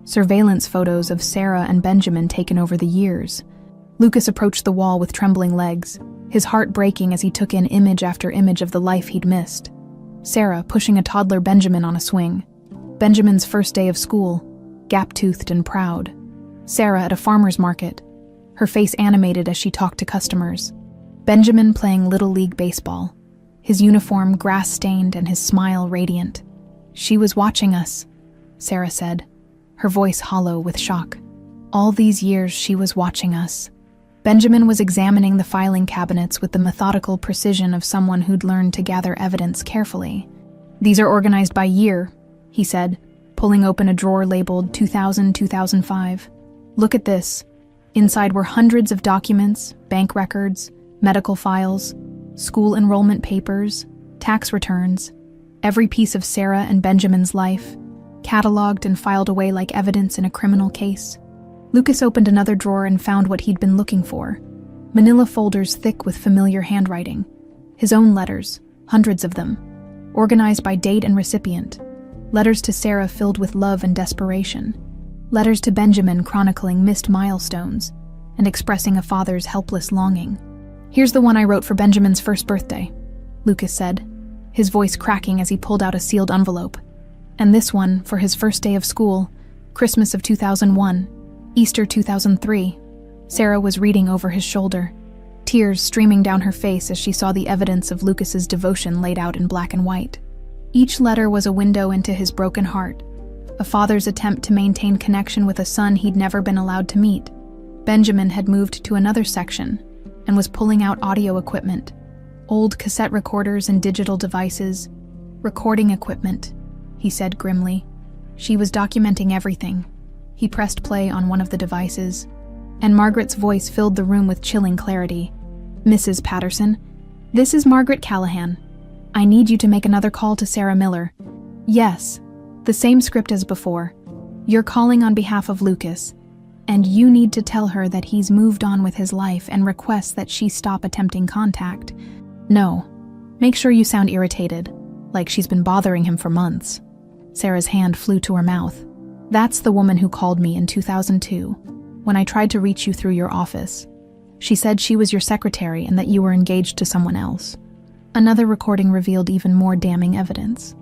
Surveillance photos of Sarah and Benjamin taken over the years. Lucas approached the wall with trembling legs, his heart breaking as he took in image after image of the life he'd missed. Sarah pushing a toddler Benjamin on a swing. Benjamin's first day of school, gap-toothed and proud. Sarah at a farmer's market, her face animated as she talked to customers. Benjamin playing Little League baseball, his uniform grass-stained and his smile radiant. "She was watching us," Sarah said, her voice hollow with shock. "All these years she was watching us." Benjamin was examining the filing cabinets with the methodical precision of someone who'd learned to gather evidence carefully. "These are organized by year," he said, pulling open a drawer labeled 2000-2005. "Look at this. Inside were hundreds of documents, bank records, medical files, school enrollment papers, tax returns, every piece of Sarah and Benjamin's life, cataloged and filed away like evidence in a criminal case." Lucas opened another drawer and found what he'd been looking for. Manila folders thick with familiar handwriting. His own letters, hundreds of them, organized by date and recipient. Letters to Sarah filled with love and desperation. Letters to Benjamin chronicling missed milestones and expressing a father's helpless longing. "Here's the one I wrote for Benjamin's first birthday," Lucas said, his voice cracking as he pulled out a sealed envelope. "And this one for his first day of school, Christmas of 2001. Easter 2003. Sarah was reading over his shoulder, tears streaming down her face as she saw the evidence of Lucas's devotion laid out in black and white. Each letter was a window into his broken heart, a father's attempt to maintain connection with a son he'd never been allowed to meet. Benjamin had moved to another section and was pulling out audio equipment, old cassette recorders and digital devices. "Recording equipment," he said grimly. She was documenting everything. He pressed play on one of the devices, and Margaret's voice filled the room with chilling clarity. "Mrs. Patterson, this is Margaret Callahan. I need you to make another call to Sarah Miller." "Yes, the same script as before. You're calling on behalf of Lucas, and you need to tell her that he's moved on with his life and requests that she stop attempting contact. No, make sure you sound irritated, like she's been bothering him for months." Sarah's hand flew to her mouth. "That's the woman who called me in 2002, when I tried to reach you through your office. She said she was your secretary and that you were engaged to someone else." Another recording revealed even more damning evidence.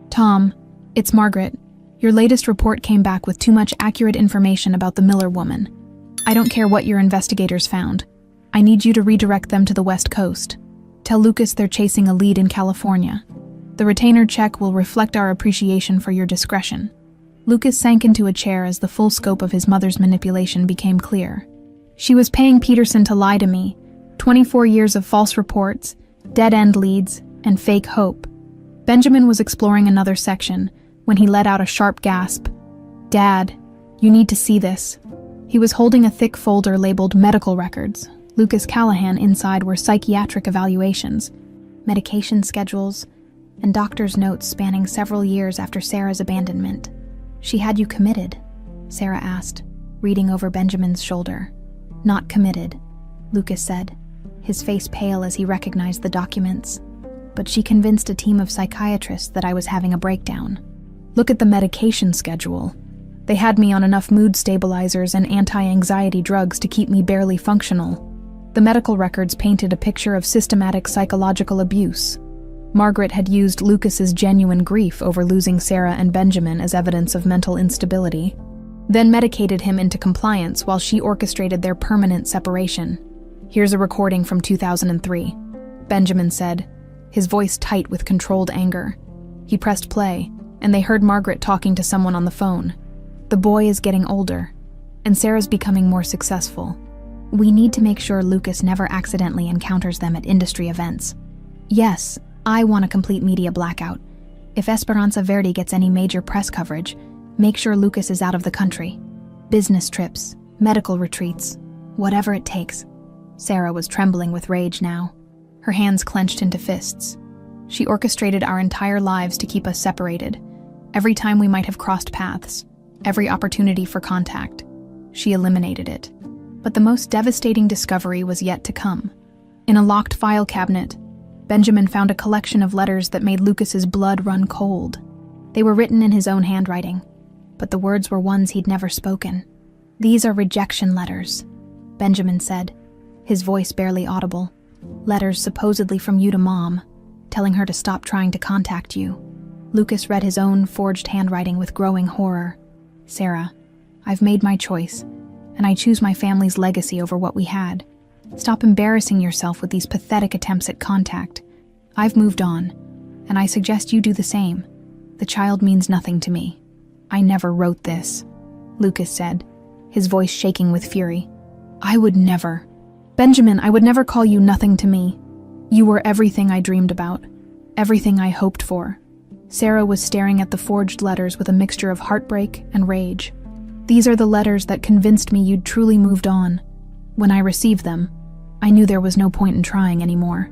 "Tom, it's Margaret. Your latest report came back with too much accurate information about the Miller woman. I don't care what your investigators found. I need you to redirect them to the West Coast. Tell Lucas they're chasing a lead in California. The retainer check will reflect our appreciation for your discretion." Lucas sank into a chair as the full scope of his mother's manipulation became clear. "She was paying Peterson to lie to me. 24 years of false reports, dead-end leads, and fake hope." Benjamin was exploring another section when he let out a sharp gasp. "Dad, you need to see this." He was holding a thick folder labeled medical records. Lucas Callahan inside were psychiatric evaluations, medication schedules, and doctor's notes spanning several years after Sarah's abandonment. "She had you committed?" Sarah asked, reading over Benjamin's shoulder. "Not committed," Lucas said, his face pale as he recognized the documents. "But she convinced a team of psychiatrists that I was having a breakdown. Look at the medication schedule. They had me on enough mood stabilizers and anti-anxiety drugs to keep me barely functional. The medical records painted a picture of systematic psychological abuse. Margaret had used Lucas's genuine grief over losing Sarah and Benjamin as evidence of mental instability, then medicated him into compliance while she orchestrated their permanent separation. "Here's a recording from 2003, Benjamin said, his voice tight with controlled anger. He pressed play, and they heard Margaret talking to someone on the phone. "The boy is getting older, and Sarah's becoming more successful. We need to make sure Lucas never accidentally encounters them at industry events. Yes, I want a complete media blackout. If Esperanza Verde gets any major press coverage, make sure Lucas is out of the country. Business trips, medical retreats, whatever it takes." Sarah was trembling with rage now, her hands clenched into fists. "She orchestrated our entire lives to keep us separated. Every time we might have crossed paths, every opportunity for contact, she eliminated it. But the most devastating discovery was yet to come. In a locked file cabinet, Benjamin found a collection of letters that made Lucas's blood run cold. They were written in his own handwriting, but the words were ones he'd never spoken. "These are rejection letters," Benjamin said, his voice barely audible. "Letters supposedly from you to Mom, telling her to stop trying to contact you." Lucas read his own forged handwriting with growing horror. "Sarah, I've made my choice, and I choose my family's legacy over what we had. Stop embarrassing yourself with these pathetic attempts at contact. I've moved on, and I suggest you do the same. The child means nothing to me." "I never wrote this," Lucas said, his voice shaking with fury. "I would never. Benjamin, I would never call you nothing to me. You were everything I dreamed about, everything I hoped for." Sarah was staring at the forged letters with a mixture of heartbreak and rage. "These are the letters that convinced me you'd truly moved on. When I received them, I knew there was no point in trying anymore."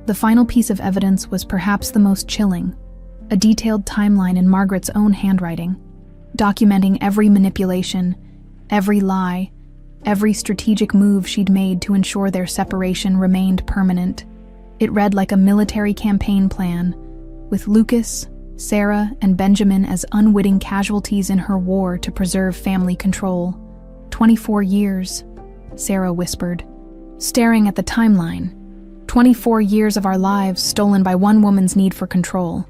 The final piece of evidence was perhaps the most chilling, a detailed timeline in Margaret's own handwriting, documenting every manipulation, every lie, every strategic move she'd made to ensure their separation remained permanent. It read like a military campaign plan, with Lucas, Sarah, and Benjamin as unwitting casualties in her war to preserve family control. 24 years, Sarah whispered, staring at the timeline. 24 years of our lives stolen by one woman's need for control.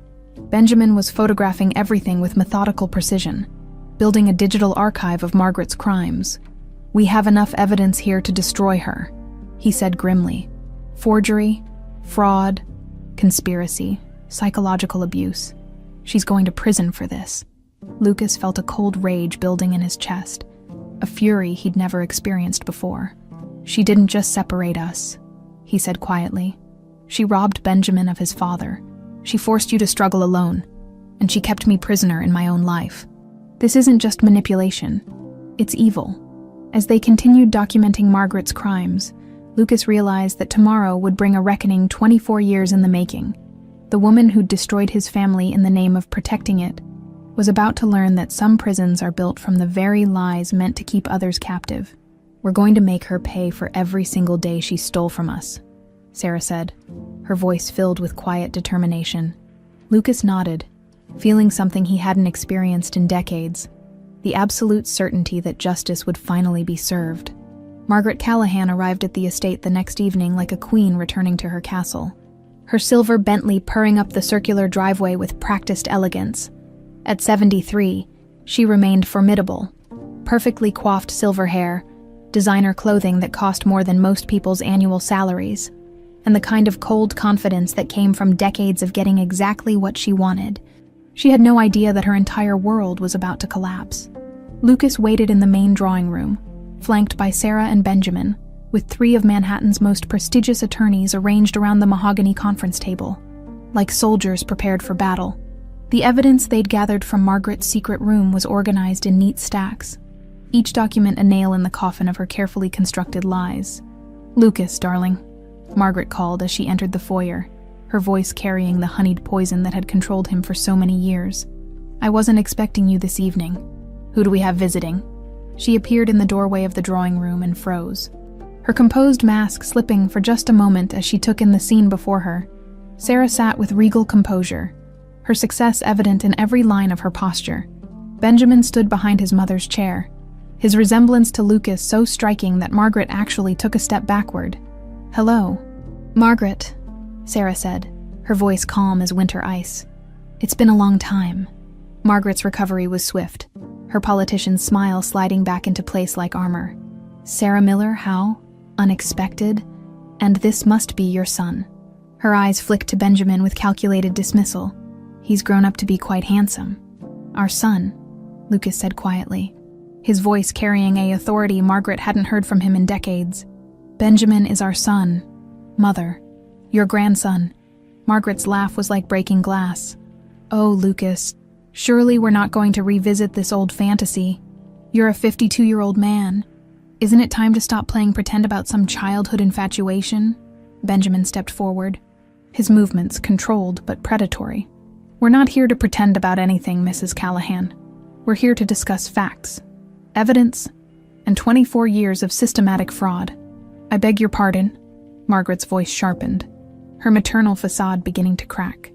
Benjamin was photographing everything with methodical precision, building a digital archive of Margaret's crimes. "We have enough evidence here to destroy her," he said grimly. "Forgery, fraud, conspiracy, psychological abuse. She's going to prison for this." Lucas felt a cold rage building in his chest, a fury he'd never experienced before. "She didn't just separate us," he said quietly. "She robbed Benjamin of his father. She forced you to struggle alone, and she kept me prisoner in my own life. This isn't just manipulation, it's evil." As they continued documenting Margaret's crimes, Lucas realized that tomorrow would bring a reckoning 24 years in the making. The woman who'd destroyed his family in the name of protecting it was about to learn that some prisons are built from the very lies meant to keep others captive. "We're going to make her pay for every single day she stole from us," Sarah said, her voice filled with quiet determination. Lucas nodded, feeling something he hadn't experienced in decades, the absolute certainty that justice would finally be served. Margaret Callahan arrived at the estate the next evening like a queen returning to her castle, her silver Bentley purring up the circular driveway with practiced elegance. At 73, she remained formidable. Perfectly coiffed silver hair, designer clothing that cost more than most people's annual salaries, and the kind of cold confidence that came from decades of getting exactly what she wanted. She had no idea that her entire world was about to collapse. Lucas waited in the main drawing room, flanked by Sarah and Benjamin, with 3 of Manhattan's most prestigious attorneys arranged around the mahogany conference table, like soldiers prepared for battle. The evidence they'd gathered from Margaret's secret room was organized in neat stacks, each document a nail in the coffin of her carefully constructed lies. "Lucas, darling," Margaret called as she entered the foyer, her voice carrying the honeyed poison that had controlled him for so many years. "I wasn't expecting you this evening. Who do we have visiting?" She appeared in the doorway of the drawing room and froze, her composed mask slipping for just a moment as she took in the scene before her. Sarah sat with regal composure, her success evident in every line of her posture. Benjamin stood behind his mother's chair, his resemblance to Lucas so striking that Margaret actually took a step backward. "Hello." "Margaret," Sarah said, her voice calm as winter ice. "It's been a long time." Margaret's recovery was swift, her politician's smile sliding back into place like armor. "Sarah Miller, how? Unexpected? And this must be your son." Her eyes flicked to Benjamin with calculated dismissal. "He's grown up to be quite handsome." "Our son," Lucas said quietly, his voice carrying a authority Margaret hadn't heard from him in decades. "Benjamin is our son, Mother. Your grandson." Margaret's laugh was like breaking glass. "Oh, Lucas, surely we're not going to revisit this old fantasy. You're a 52-year-old man. Isn't it time to stop playing pretend about some childhood infatuation?" Benjamin stepped forward, his movements controlled but predatory. "We're not here to pretend about anything, Mrs. Callahan. We're here to discuss facts, evidence, and 24 years of systematic fraud. I beg your pardon." Margaret's voice sharpened, her maternal facade beginning to crack.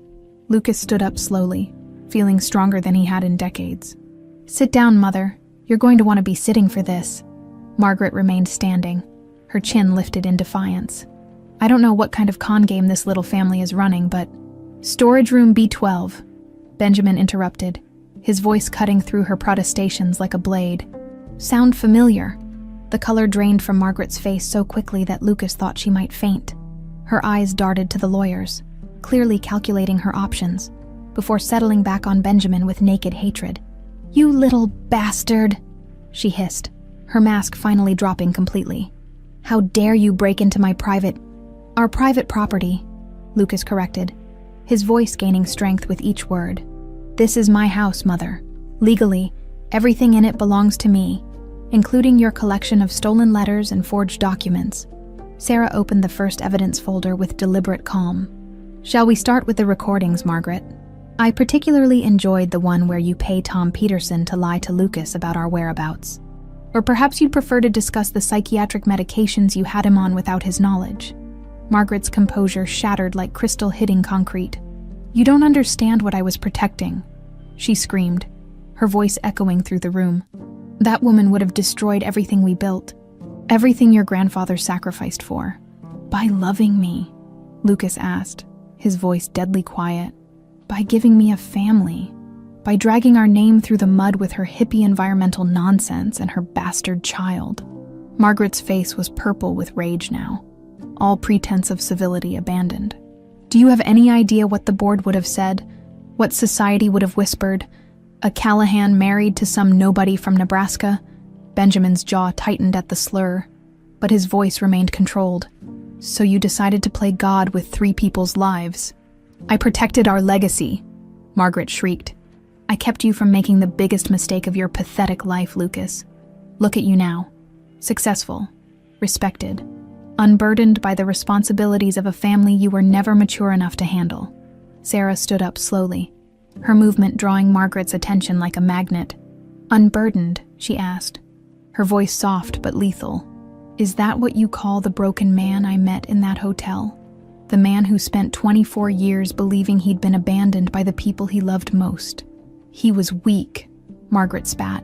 Lucas stood up slowly, feeling stronger than he had in decades. "Sit down, Mother. You're going to want to be sitting for this." Margaret remained standing, her chin lifted in defiance. "I don't know what kind of con game this little family is running, but—" "Storage room B12, Benjamin interrupted, his voice cutting through her protestations like a blade. "Sound familiar?" The color drained from Margaret's face so quickly that Lucas thought she might faint. Her eyes darted to the lawyers, clearly calculating her options, before settling back on Benjamin with naked hatred. "You little bastard," she hissed, her mask finally dropping completely. "How dare you break into our private property," Lucas corrected, his voice gaining strength with each word. "This is my house, Mother. Legally, everything in it belongs to me, including your collection of stolen letters and forged documents." Sarah opened the first evidence folder with deliberate calm. "Shall we start with the recordings, Margaret? I particularly enjoyed the one where you pay Tom Peterson to lie to Lucas about our whereabouts. Or perhaps you'd prefer to discuss the psychiatric medications you had him on without his knowledge." Margaret's composure shattered like crystal hitting concrete. "You don't understand what I was protecting," she screamed, her voice echoing through the room. "That woman would have destroyed everything we built, everything your grandfather sacrificed for." "By loving me?" Lucas asked, his voice deadly quiet. "By giving me a family? By dragging our name through the mud with her hippie environmental nonsense and her bastard child?" Margaret's face was purple with rage now, all pretense of civility abandoned. "Do you have any idea what the board would have said? What society would have whispered? A Callahan married to some nobody from Nebraska?" Benjamin's jaw tightened at the slur, but his voice remained controlled. "So you decided to play God with 3 people's lives?" "I protected our legacy," Margaret shrieked. "I kept you from making the biggest mistake of your pathetic life, Lucas. Look at you now. Successful, respected, unburdened by the responsibilities of a family you were never mature enough to handle." Sarah stood up slowly, her movement drawing Margaret's attention like a magnet. "Unburdened?" she asked, her voice soft but lethal. "Is that what you call the broken man I met in that hotel? The man who spent 24 years believing he'd been abandoned by the people he loved most? He was weak," Margaret spat,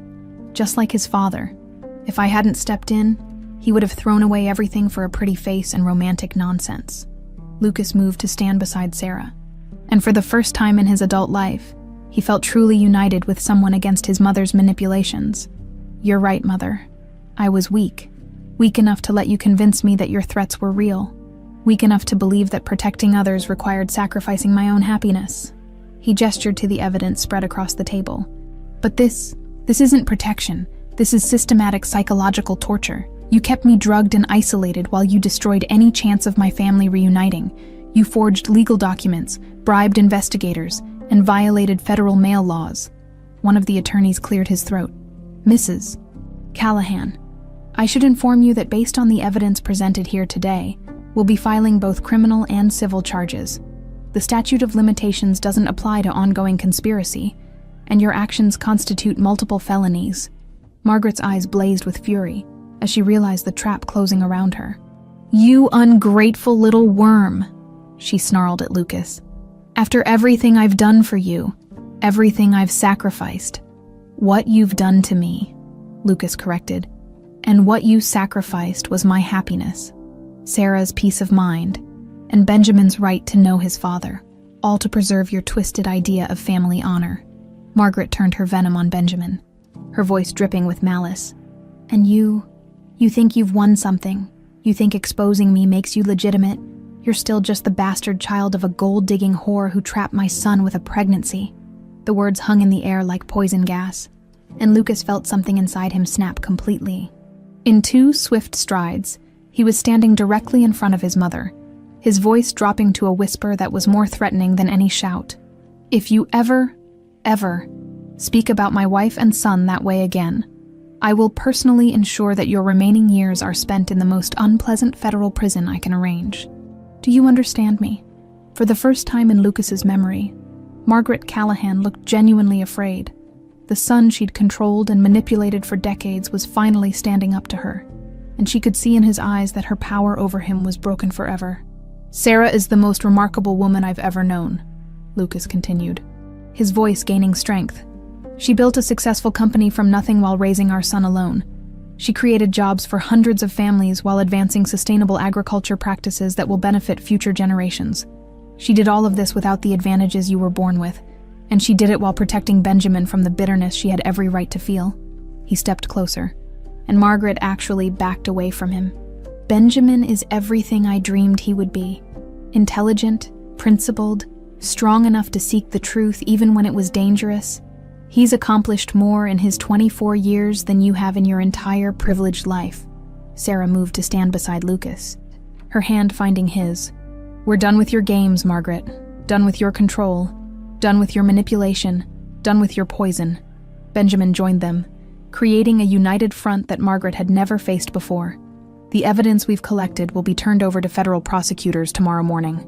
"just like his father. If I hadn't stepped in, he would have thrown away everything for a pretty face and romantic nonsense." Lucas moved to stand beside Sarah, and for the first time in his adult life, he felt truly united with someone against his mother's manipulations. "You're right, Mother. I was weak enough to let you convince me that your threats were real, weak enough to believe that protecting others required sacrificing my own happiness." He gestured to the evidence spread across the table. "But this isn't protection. This is systematic psychological torture. You kept me drugged and isolated while you destroyed any chance of my family reuniting. You forged legal documents, bribed investigators, and violated federal mail laws." One of the attorneys cleared his throat. "Mrs. Callahan, I should inform you that based on the evidence presented here today, we'll be filing both criminal and civil charges. The statute of limitations doesn't apply to ongoing conspiracy, and your actions constitute multiple felonies." Margaret's eyes blazed with fury as she realized the trap closing around her. "You ungrateful little worm," she snarled at Lucas. "After everything I've done for you, everything I've sacrificed." "What you've done to me," Lucas corrected, "and what you sacrificed was my happiness, Sarah's peace of mind, and Benjamin's right to know his father, all to preserve your twisted idea of family honor." Margaret turned her venom on Benjamin, her voice dripping with malice. "And you think you've won something. You think exposing me makes you legitimate. You're still just the bastard child of a gold-digging whore who trapped my son with a pregnancy." The words hung in the air like poison gas, and Lucas felt something inside him snap completely. In 2 swift strides, he was standing directly in front of his mother, his voice dropping to a whisper that was more threatening than any shout. "If you ever speak about my wife and son that way again, I will personally ensure that your remaining years are spent in the most unpleasant federal prison I can arrange. Do you understand me?" For the first time in Lucas's memory, Margaret Callahan looked genuinely afraid. The son she'd controlled and manipulated for decades was finally standing up to her, and she could see in his eyes that her power over him was broken forever. "Sarah is the most remarkable woman I've ever known," Lucas continued, his voice gaining strength. "She built a successful company from nothing while raising our son alone. She created jobs for hundreds of families while advancing sustainable agriculture practices that will benefit future generations. She did all of this without the advantages you were born with, and she did it while protecting Benjamin from the bitterness she had every right to feel." He stepped closer, and Margaret actually backed away from him. "Benjamin is everything I dreamed he would be. Intelligent, principled, strong enough to seek the truth even when it was dangerous. He's accomplished more in his 24 years than you have in your entire privileged life." Sarah moved to stand beside Lucas, her hand finding his. "We're done with your games, Margaret. Done with your control. Done with your manipulation. Done with your poison." Benjamin joined them, creating a united front that Margaret had never faced before. "The evidence we've collected will be turned over to federal prosecutors tomorrow morning.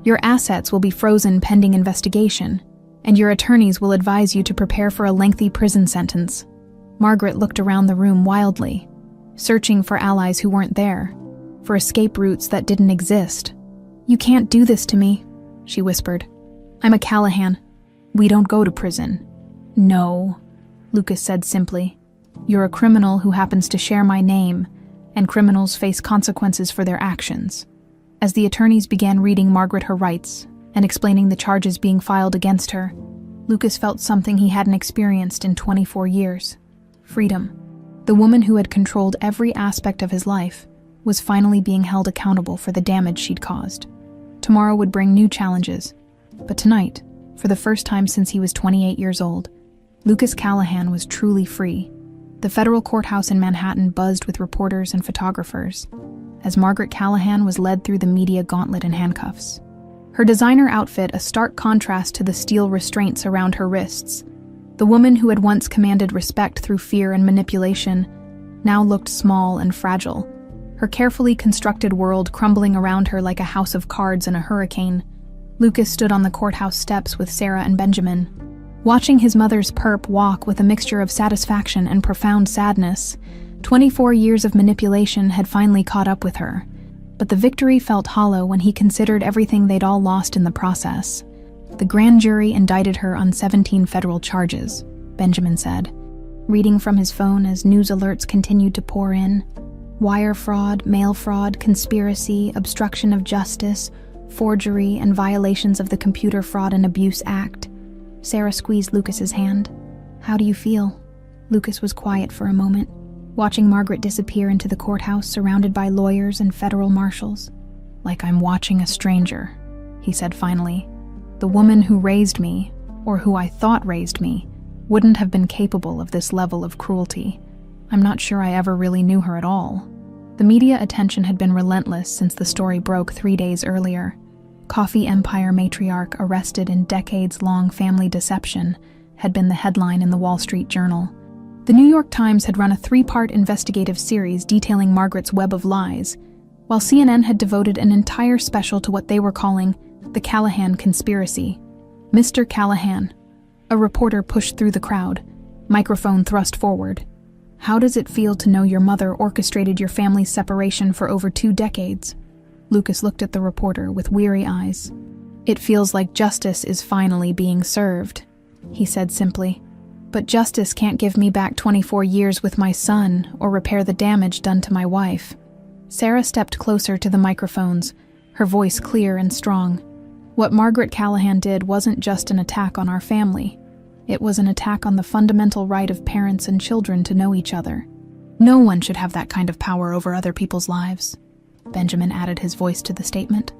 Your assets will be frozen pending investigation, and your attorneys will advise you to prepare for a lengthy prison sentence." Margaret looked around the room wildly, searching for allies who weren't there, for escape routes that didn't exist. "You can't do this to me," she whispered. "I'm a Callahan. We don't go to prison." "No," Lucas said simply. "You're a criminal who happens to share my name, and criminals face consequences for their actions." As the attorneys began reading Margaret her rights and explaining the charges being filed against her, Lucas felt something he hadn't experienced in 24 years. Freedom. The woman who had controlled every aspect of his life was finally being held accountable for the damage she'd caused. Tomorrow would bring new challenges, but tonight, for the first time since he was 28 years old, Lucas Callahan was truly free. The federal courthouse in Manhattan buzzed with reporters and photographers as Margaret Callahan was led through the media gauntlet in handcuffs. Her designer outfit a stark contrast to the steel restraints around her wrists. The woman who had once commanded respect through fear and manipulation now looked small and fragile, her carefully constructed world crumbling around her like a house of cards in a hurricane. Lucas stood on the courthouse steps with Sarah and Benjamin, watching his mother's perp walk with a mixture of satisfaction and profound sadness. 24 years of manipulation had finally caught up with her, but the victory felt hollow when he considered everything they'd all lost in the process. "The grand jury indicted her on 17 federal charges," Benjamin said, reading from his phone as news alerts continued to pour in. "Wire fraud, mail fraud, conspiracy, obstruction of justice, forgery, and violations of the Computer Fraud and Abuse Act." Sarah squeezed Lucas's hand. "How do you feel?" Lucas was quiet for a moment, watching Margaret disappear into the courthouse surrounded by lawyers and federal marshals. "Like I'm watching a stranger," he said finally. "The woman who raised me, or who I thought raised me, wouldn't have been capable of this level of cruelty. I'm not sure I ever really knew her at all." The media attention had been relentless since the story broke 3 days earlier. "Coffee Empire matriarch arrested in decades-long family deception" had been the headline in the Wall Street Journal. The New York Times had run a 3-part investigative series detailing Margaret's web of lies, while CNN had devoted an entire special to what they were calling the Callahan conspiracy. "Mr. Callahan," a reporter pushed through the crowd, microphone thrust forward. "How does it feel to know your mother orchestrated your family's separation for over 2 decades? Lucas looked at the reporter with weary eyes. "It feels like justice is finally being served," he said simply. "But justice can't give me back 24 years with my son or repair the damage done to my wife." Sarah stepped closer to the microphones, her voice clear and strong. "What Margaret Callahan did wasn't just an attack on our family. It was an attack on the fundamental right of parents and children to know each other. No one should have that kind of power over other people's lives." Benjamin added his voice to the statement.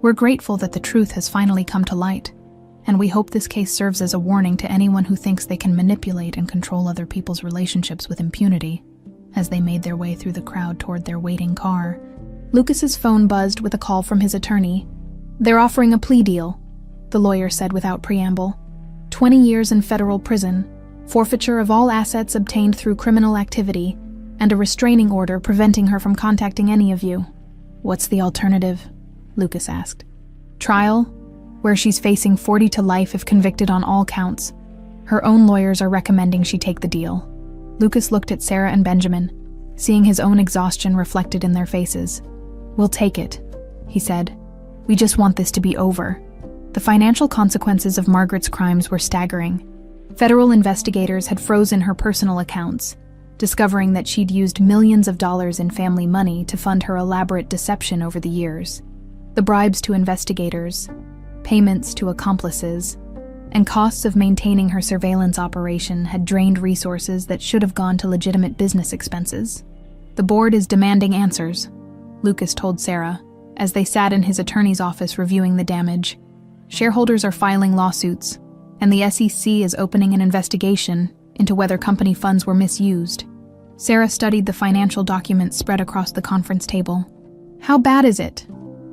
"We're grateful that the truth has finally come to light, and we hope this case serves as a warning to anyone who thinks they can manipulate and control other people's relationships with impunity." As they made their way through the crowd toward their waiting car, Lucas's phone buzzed with a call from his attorney. "They're offering a plea deal," the lawyer said without preamble. 20 years in federal prison, forfeiture of all assets obtained through criminal activity, and a restraining order preventing her from contacting any of you. "What's the alternative?" Lucas asked. "Trial, where she's facing 40 to life if convicted on all counts. Her own lawyers are recommending she take the deal." Lucas looked at Sarah and Benjamin, seeing his own exhaustion reflected in their faces. "We'll take it," he said. "We just want this to be over." The financial consequences of Margaret's crimes were staggering. Federal investigators had frozen her personal accounts, discovering that she'd used millions of dollars in family money to fund her elaborate deception over the years. The bribes to investigators, payments to accomplices, and costs of maintaining her surveillance operation had drained resources that should have gone to legitimate business expenses. "The board is demanding answers," Lucas told Sarah, as they sat in his attorney's office reviewing the damage. "Shareholders are filing lawsuits, and the SEC is opening an investigation into whether company funds were misused." Sarah studied the financial documents spread across the conference table. "How bad is it?"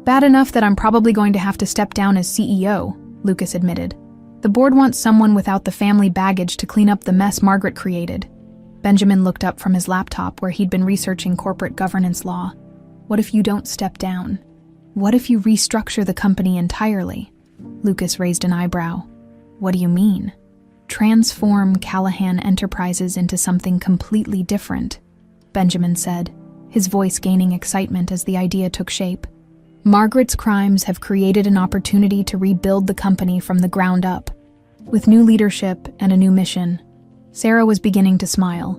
"Bad enough that I'm probably going to have to step down as CEO," Lucas admitted. "The board wants someone without the family baggage to clean up the mess Margaret created." Benjamin looked up from his laptop where he'd been researching corporate governance law. "What if you don't step down? What if you restructure the company entirely?" Lucas raised an eyebrow. "What do you mean?" "Transform Callahan Enterprises into something completely different," Benjamin said, his voice gaining excitement as the idea took shape. "Margaret's crimes have created an opportunity to rebuild the company from the ground up. With new leadership and a new mission." Sarah was beginning to smile,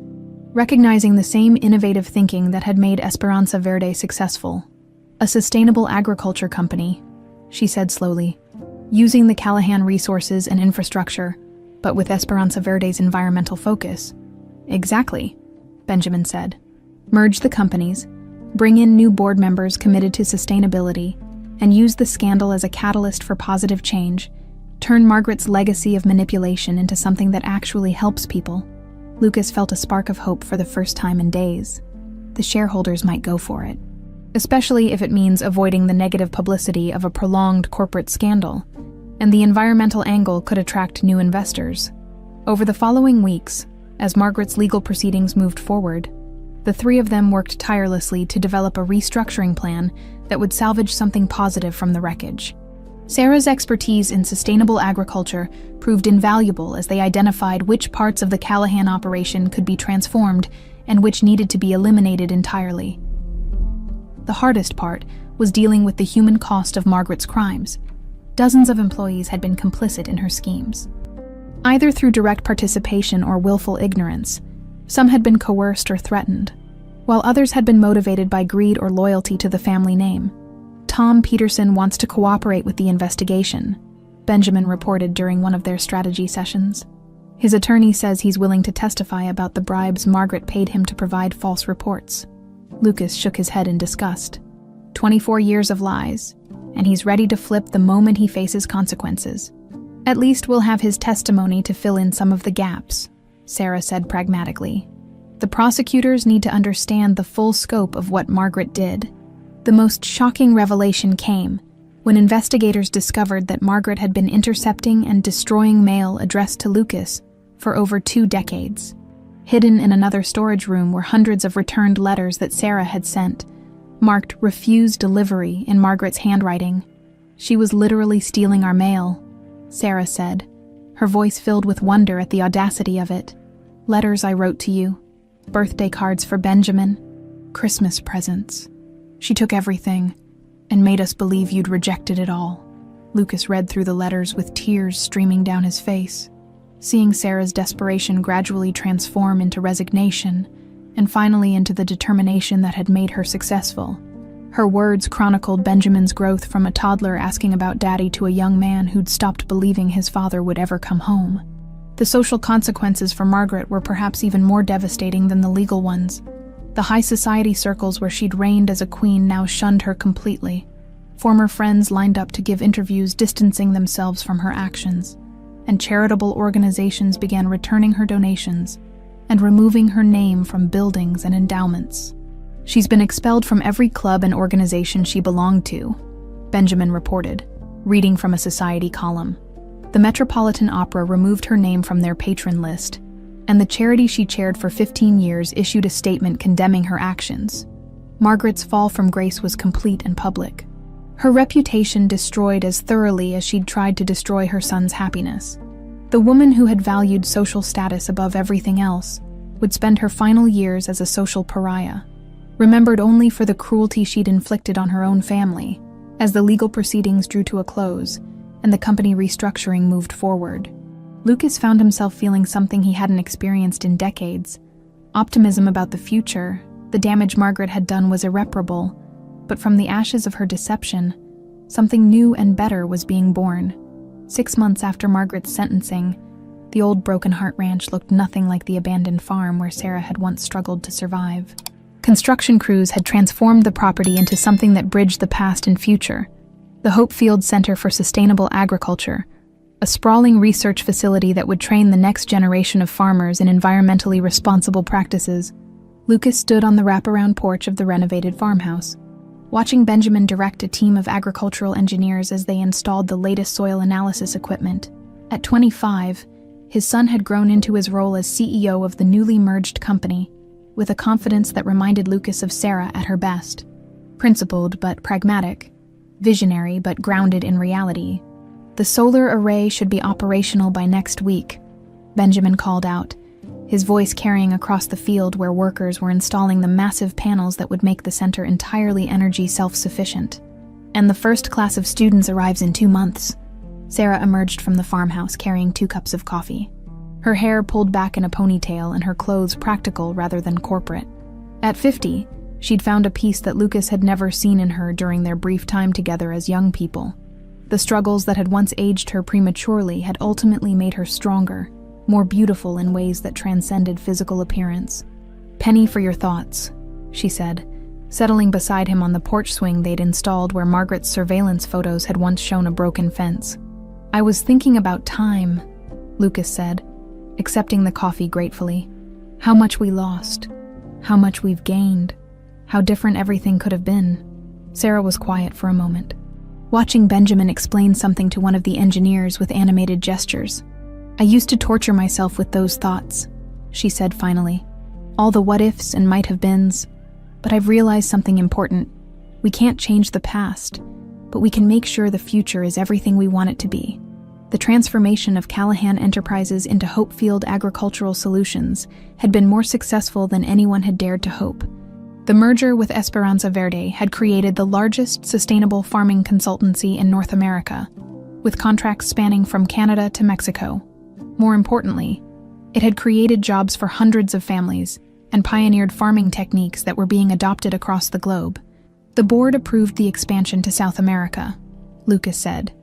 recognizing the same innovative thinking that had made Esperanza Verde successful. "A sustainable agriculture company," she said slowly, "using the Callahan resources and infrastructure, but with Esperanza Verde's environmental focus." "Exactly," Benjamin said. "Merge the companies, bring in new board members committed to sustainability, and use the scandal as a catalyst for positive change. Turn Margaret's legacy of manipulation into something that actually helps people." Lucas felt a spark of hope for the first time in days. The shareholders might go for it, especially if it means avoiding the negative publicity of a prolonged corporate scandal, and the environmental angle could attract new investors. Over the following weeks, as Margaret's legal proceedings moved forward, the three of them worked tirelessly to develop a restructuring plan that would salvage something positive from the wreckage. Sarah's expertise in sustainable agriculture proved invaluable as they identified which parts of the Callahan operation could be transformed and which needed to be eliminated entirely. The hardest part was dealing with the human cost of Margaret's crimes. Dozens of employees had been complicit in her schemes, either through direct participation or willful ignorance. Some had been coerced or threatened, while others had been motivated by greed or loyalty to the family name. "Tom Peterson wants to cooperate with the investigation," Benjamin reported during one of their strategy sessions. "His attorney says he's willing to testify about the bribes Margaret paid him to provide false reports." Lucas shook his head in disgust. 24 years of lies, and he's ready to flip the moment he faces consequences. "At least we'll have his testimony to fill in some of the gaps," Sarah said pragmatically. "The prosecutors need to understand the full scope of what Margaret did." The most shocking revelation came when investigators discovered that Margaret had been intercepting and destroying mail addressed to Lucas for over 2 decades. Hidden in another storage room were hundreds of returned letters that Sarah had sent, marked "refused delivery" in Margaret's handwriting. "She was literally stealing our mail," Sarah said, her voice filled with wonder at the audacity of it. "Letters I wrote to you, birthday cards for Benjamin, Christmas presents. She took everything and made us believe you'd rejected it all." Lucas read through the letters with tears streaming down his face, seeing Sarah's desperation gradually transform into resignation and finally into the determination that had made her successful. Her words chronicled Benjamin's growth from a toddler asking about Daddy to a young man who'd stopped believing his father would ever come home. The social consequences for Margaret were perhaps even more devastating than the legal ones. The high society circles where she'd reigned as a queen now shunned her completely. Former friends lined up to give interviews distancing themselves from her actions, and charitable organizations began returning her donations and removing her name from buildings and endowments. "She's been expelled from every club and organization she belonged to," Benjamin reported, reading from a society column. "The Metropolitan Opera removed her name from their patron list, and the charity she chaired for 15 years issued a statement condemning her actions. Margaret's fall from grace was complete and public. Her reputation destroyed as thoroughly as she'd tried to destroy her son's happiness. The woman who had valued social status above everything else would spend her final years as a social pariah, remembered only for the cruelty she'd inflicted on her own family. As the legal proceedings drew to a close and the company restructuring moved forward, Lucas found himself feeling something he hadn't experienced in decades. Optimism about the future. The damage Margaret had done was irreparable, but from the ashes of her deception, something new and better was being born. 6 months after Margaret's sentencing, the old Broken Heart Ranch looked nothing like the abandoned farm where Sarah had once struggled to survive. Construction crews had transformed the property into something that bridged the past and future. The Hope Field Center for Sustainable Agriculture, a sprawling research facility that would train the next generation of farmers in environmentally responsible practices. Lucas stood on the wraparound porch of the renovated farmhouse, watching Benjamin direct a team of agricultural engineers as they installed the latest soil analysis equipment. At 25, his son had grown into his role as CEO of the newly merged company, with a confidence that reminded Lucas of Sarah at her best. Principled but pragmatic, visionary but grounded in reality. The solar array should be operational by next week, Benjamin called out, his voice carrying across the field where workers were installing the massive panels that would make the center entirely energy self-sufficient. And the first class of students arrives in 2 months. Sarah emerged from the farmhouse carrying 2 cups of coffee, her hair pulled back in a ponytail and her clothes practical rather than corporate. At 50, she'd found a peace that Lucas had never seen in her during their brief time together as young people. The struggles that had once aged her prematurely had ultimately made her stronger, more beautiful in ways that transcended physical appearance. "Penny for your thoughts," she said, settling beside him on the porch swing they'd installed where Margaret's surveillance photos had once shown a broken fence. "I was thinking about time," Lucas said, accepting the coffee gratefully. "How much we lost, how much we've gained, how different everything could have been." Sarah was quiet for a moment, watching Benjamin explain something to one of the engineers with animated gestures. "I used to torture myself with those thoughts," she said finally. "All the what-ifs and might-have-beens. But I've realized something important. We can't change the past, but we can make sure the future is everything we want it to be." The transformation of Callahan Enterprises into Hopefield Agricultural Solutions had been more successful than anyone had dared to hope. The merger with Esperanza Verde had created the largest sustainable farming consultancy in North America, with contracts spanning from Canada to Mexico. More importantly, it had created jobs for hundreds of families and pioneered farming techniques that were being adopted across the globe. The board approved the expansion to South America, Lucas said,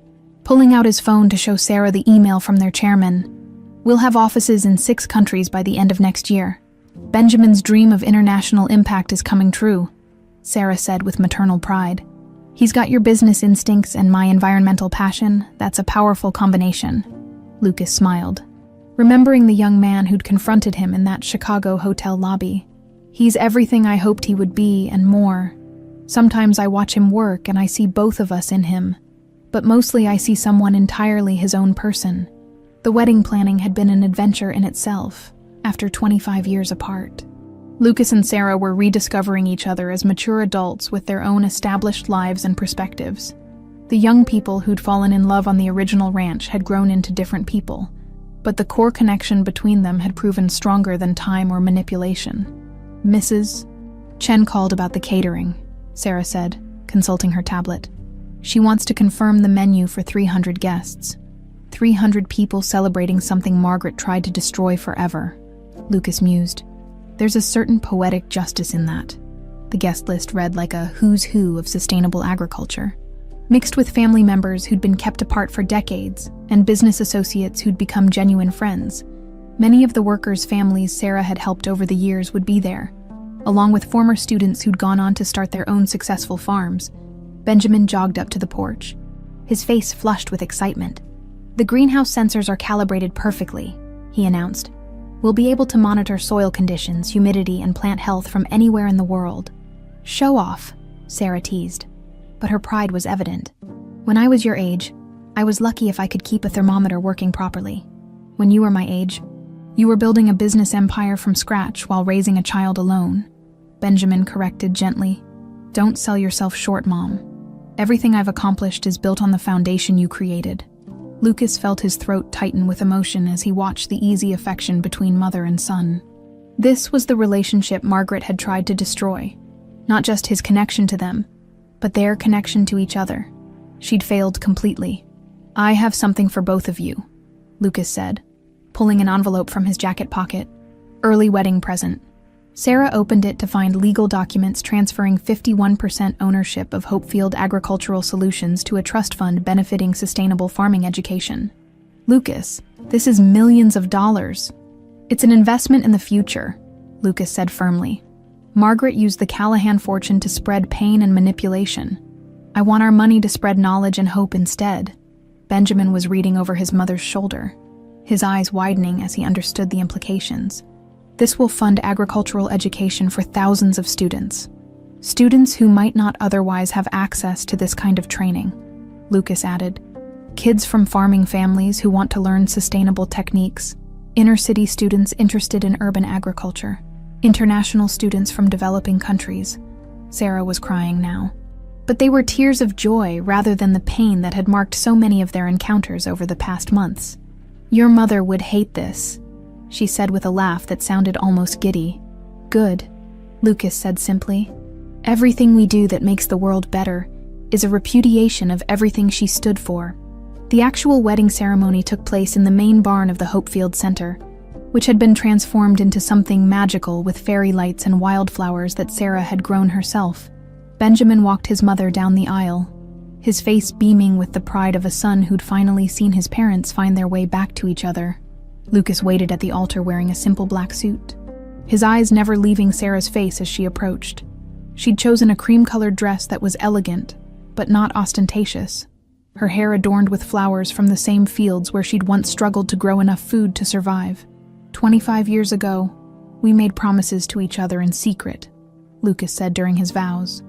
pulling out his phone to show Sarah the email from their chairman. "We'll have offices in 6 countries by the end of next year. Benjamin's dream of international impact is coming true," Sarah said with maternal pride. "He's got your business instincts and my environmental passion. That's a powerful combination." Lucas smiled, remembering the young man who'd confronted him in that Chicago hotel lobby. "He's everything I hoped he would be and more. Sometimes I watch him work and I see both of us in him, but mostly I see someone entirely his own person." The wedding planning had been an adventure in itself, after 25 years apart. Lucas and Sarah were rediscovering each other as mature adults with their own established lives and perspectives. The young people who'd fallen in love on the original ranch had grown into different people, but the core connection between them had proven stronger than time or manipulation. "Mrs. Chen called about the catering," Sarah said, consulting her tablet. "She wants to confirm the menu for 300 guests. 300 people celebrating something Margaret tried to destroy forever," Lucas mused. "There's a certain poetic justice in that." The guest list read like a who's who of sustainable agriculture, mixed with family members who'd been kept apart for decades and business associates who'd become genuine friends. Many of the workers' families Sarah had helped over the years would be there, along with former students who'd gone on to start their own successful farms. Benjamin jogged up to the porch, his face flushed with excitement. "The greenhouse sensors are calibrated perfectly," he announced. "We'll be able to monitor soil conditions, humidity, and plant health from anywhere in the world." "Show off," Sarah teased, but her pride was evident. "When I was your age, I was lucky if I could keep a thermometer working properly. When you were my age, you were building a business empire from scratch while raising a child alone," Benjamin corrected gently. "Don't sell yourself short, Mom. Everything I've accomplished is built on the foundation you created." Lucas felt his throat tighten with emotion as he watched the easy affection between mother and son. This was the relationship Margaret had tried to destroy. Not just his connection to them, but their connection to each other. She'd failed completely. "I have something for both of you," Lucas said, pulling an envelope from his jacket pocket. "Early wedding present." Sarah opened it to find legal documents transferring 51% ownership of Hopefield Agricultural Solutions to a trust fund benefiting sustainable farming education. "Lucas, this is millions of dollars." "It's an investment in the future," Lucas said firmly. "Margaret used the Callahan fortune to spread pain and manipulation. I want our money to spread knowledge and hope instead." Benjamin was reading over his mother's shoulder, his eyes widening as he understood the implications. "This will fund agricultural education for thousands of students. Students who might not otherwise have access to this kind of training," Lucas added. "Kids from farming families who want to learn sustainable techniques, inner-city students interested in urban agriculture, international students from developing countries." Sarah was crying now. But they were tears of joy rather than the pain that had marked so many of their encounters over the past months. "Your mother would hate this," she said with a laugh that sounded almost giddy. "Good," Lucas said simply. "Everything we do that makes the world better is a repudiation of everything she stood for." The actual wedding ceremony took place in the main barn of the Hopefield Center, which had been transformed into something magical with fairy lights and wildflowers that Sarah had grown herself. Benjamin walked his mother down the aisle, his face beaming with the pride of a son who'd finally seen his parents find their way back to each other. Lucas waited at the altar wearing a simple black suit, his eyes never leaving Sarah's face as she approached. She'd chosen a cream-colored dress that was elegant, but not ostentatious, her hair adorned with flowers from the same fields where she'd once struggled to grow enough food to survive. 25 years ago, we made promises to each other in secret, Lucas said during his vows,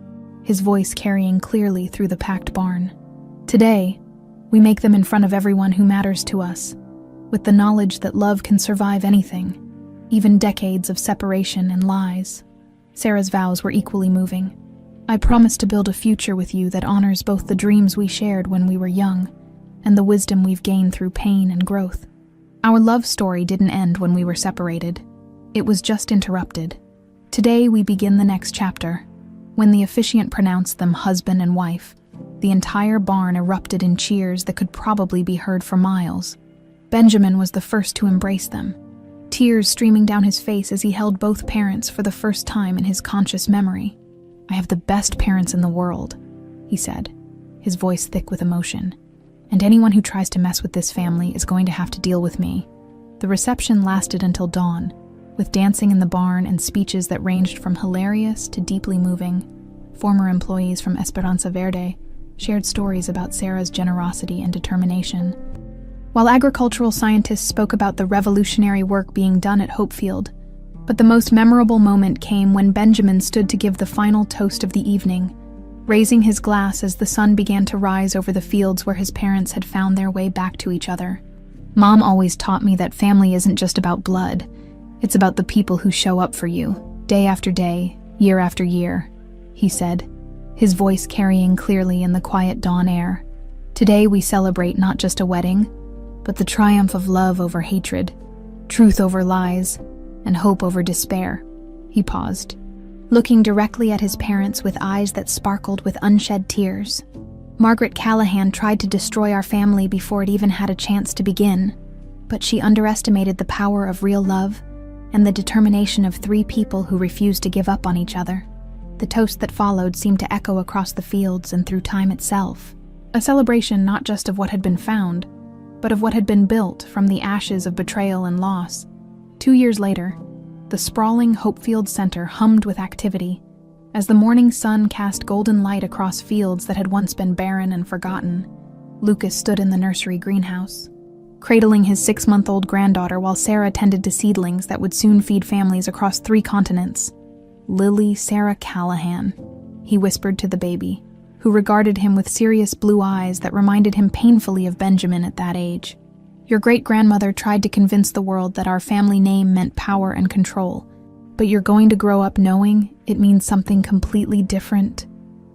his voice carrying clearly through the packed barn. Today, we make them in front of everyone who matters to us, with the knowledge that love can survive anything, even decades of separation and lies. Sarah's vows were equally moving. "I promise to build a future with you that honors both the dreams we shared when we were young and the wisdom we've gained through pain and growth." Our love story didn't end when we were separated. It was just interrupted. Today we begin the next chapter. When the officiant pronounced them husband and wife, the entire barn erupted in cheers that could probably be heard for miles. Benjamin was the first to embrace them, tears streaming down his face as he held both parents for the first time in his conscious memory. "I have the best parents in the world," he said, his voice thick with emotion. "And anyone who tries to mess with this family is going to have to deal with me." The reception lasted until dawn, with dancing in the barn and speeches that ranged from hilarious to deeply moving. Former employees from Esperanza Verde shared stories about Sarah's generosity and determination, while agricultural scientists spoke about the revolutionary work being done at Hopefield. But the most memorable moment came when Benjamin stood to give the final toast of the evening, raising his glass as the sun began to rise over the fields where his parents had found their way back to each other. "Mom always taught me that family isn't just about blood. It's about the people who show up for you, day after day, year after year," he said, his voice carrying clearly in the quiet dawn air. "Today we celebrate not just a wedding, but the triumph of love over hatred, truth over lies, and hope over despair." He paused, looking directly at his parents with eyes that sparkled with unshed tears. "Margaret Callahan tried to destroy our family before it even had a chance to begin, but she underestimated the power of real love and the determination of three people who refused to give up on each other." The toast that followed seemed to echo across the fields and through time itself, a celebration not just of what had been found, but of what had been built from the ashes of betrayal and loss. 2 years later, the sprawling Hopefield Center hummed with activity, as the morning sun cast golden light across fields that had once been barren and forgotten. Lucas stood in the nursery greenhouse, cradling his 6-month-old granddaughter while Sarah tended to seedlings that would soon feed families across 3 continents. "Lily Sarah Callahan," he whispered to the baby, who regarded him with serious blue eyes that reminded him painfully of Benjamin at that age. "Your great-grandmother tried to convince the world that our family name meant power and control, but you're going to grow up knowing it means something completely different."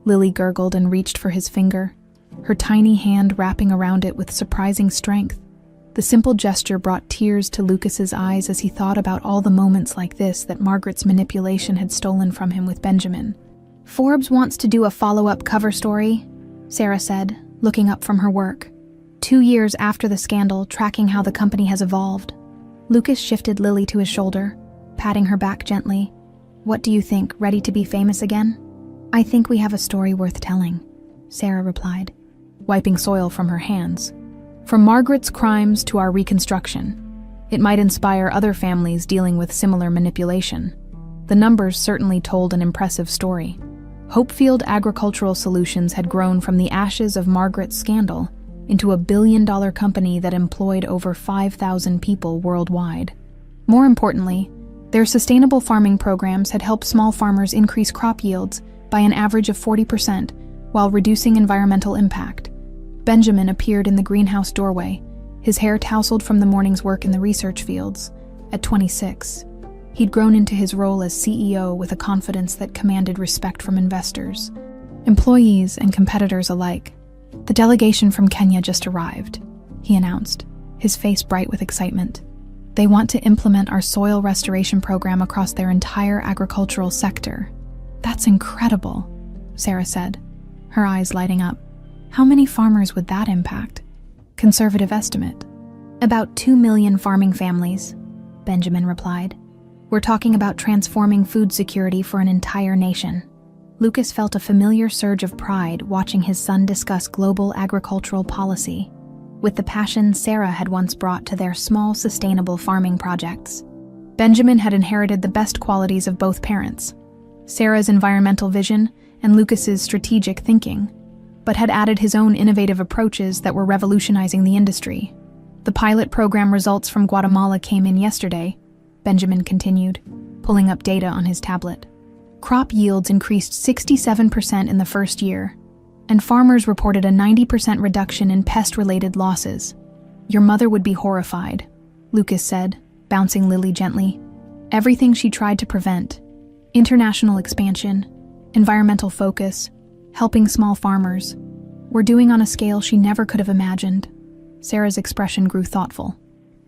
Lily gurgled and reached for his finger, her tiny hand wrapping around it with surprising strength. The simple gesture brought tears to Lucas's eyes as he thought about all the moments like this that Margaret's manipulation had stolen from him with Benjamin. "Forbes wants to do a follow-up cover story," Sarah said, looking up from her work. 2 years after the scandal, tracking how the company has evolved. Lucas shifted Lily to his shoulder, patting her back gently. "What do you think, ready to be famous again?" "I think we have a story worth telling," Sarah replied, wiping soil from her hands. "From Margaret's crimes to our reconstruction. It might inspire other families dealing with similar manipulation. The numbers certainly told an impressive story. Hopefield Agricultural Solutions had grown from the ashes of Margaret's scandal into a billion-dollar company that employed over 5,000 people worldwide. More importantly, their sustainable farming programs had helped small farmers increase crop yields by an average of 40% while reducing environmental impact. Benjamin appeared in the greenhouse doorway, his hair tousled from the morning's work in the research fields. At 26, he'd grown into his role as CEO with a confidence that commanded respect from investors, employees, and competitors alike. "The delegation from Kenya just arrived," he announced, his face bright with excitement. "They want to implement our soil restoration program across their entire agricultural sector." "That's incredible," Sarah said, her eyes lighting up. "How many farmers would that impact?" "Conservative estimate. About 2 million farming families," Benjamin replied. "We're talking about transforming food security for an entire nation." Lucas felt a familiar surge of pride watching his son discuss global agricultural policy, with the passion Sarah had once brought to their small, sustainable farming projects. Benjamin had inherited the best qualities of both parents, Sarah's environmental vision and Lucas's strategic thinking, but had added his own innovative approaches that were revolutionizing the industry. "The pilot program results from Guatemala came in yesterday," Benjamin continued, pulling up data on his tablet. Crop yields increased 67% in the first year, and farmers reported a 90% reduction in pest-related losses. "Your mother would be horrified," Lucas said, bouncing Lily gently. "Everything she tried to prevent, international expansion, environmental focus, helping small farmers, we're doing on a scale she never could have imagined." Sarah's expression grew thoughtful.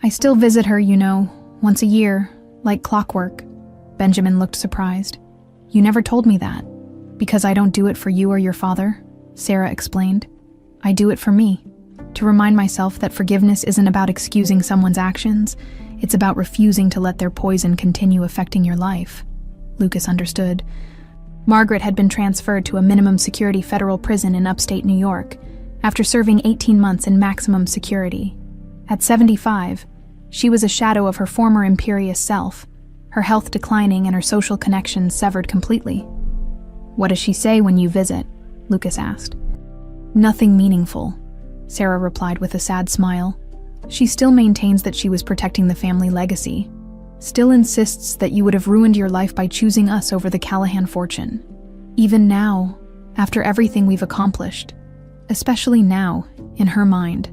"I still visit her, once a year, like clockwork." Benjamin looked surprised. "You never told me that." "Because I don't do it for you or your father," Sarah explained. "I do it for me, to remind myself that forgiveness isn't about excusing someone's actions, it's about refusing to let their poison continue affecting your life." Lucas understood. Margaret had been transferred to a minimum security federal prison in upstate New York after serving 18 months in maximum security. At 75, she was a shadow of her former imperious self, her health declining and her social connections severed completely. "What does she say when you visit?" Lucas asked. "Nothing meaningful," Sarah replied with a sad smile. "She still maintains that she was protecting the family legacy, still insists that you would have ruined your life by choosing us over the Callahan fortune. Even now, after everything we've accomplished, especially now, in her mind,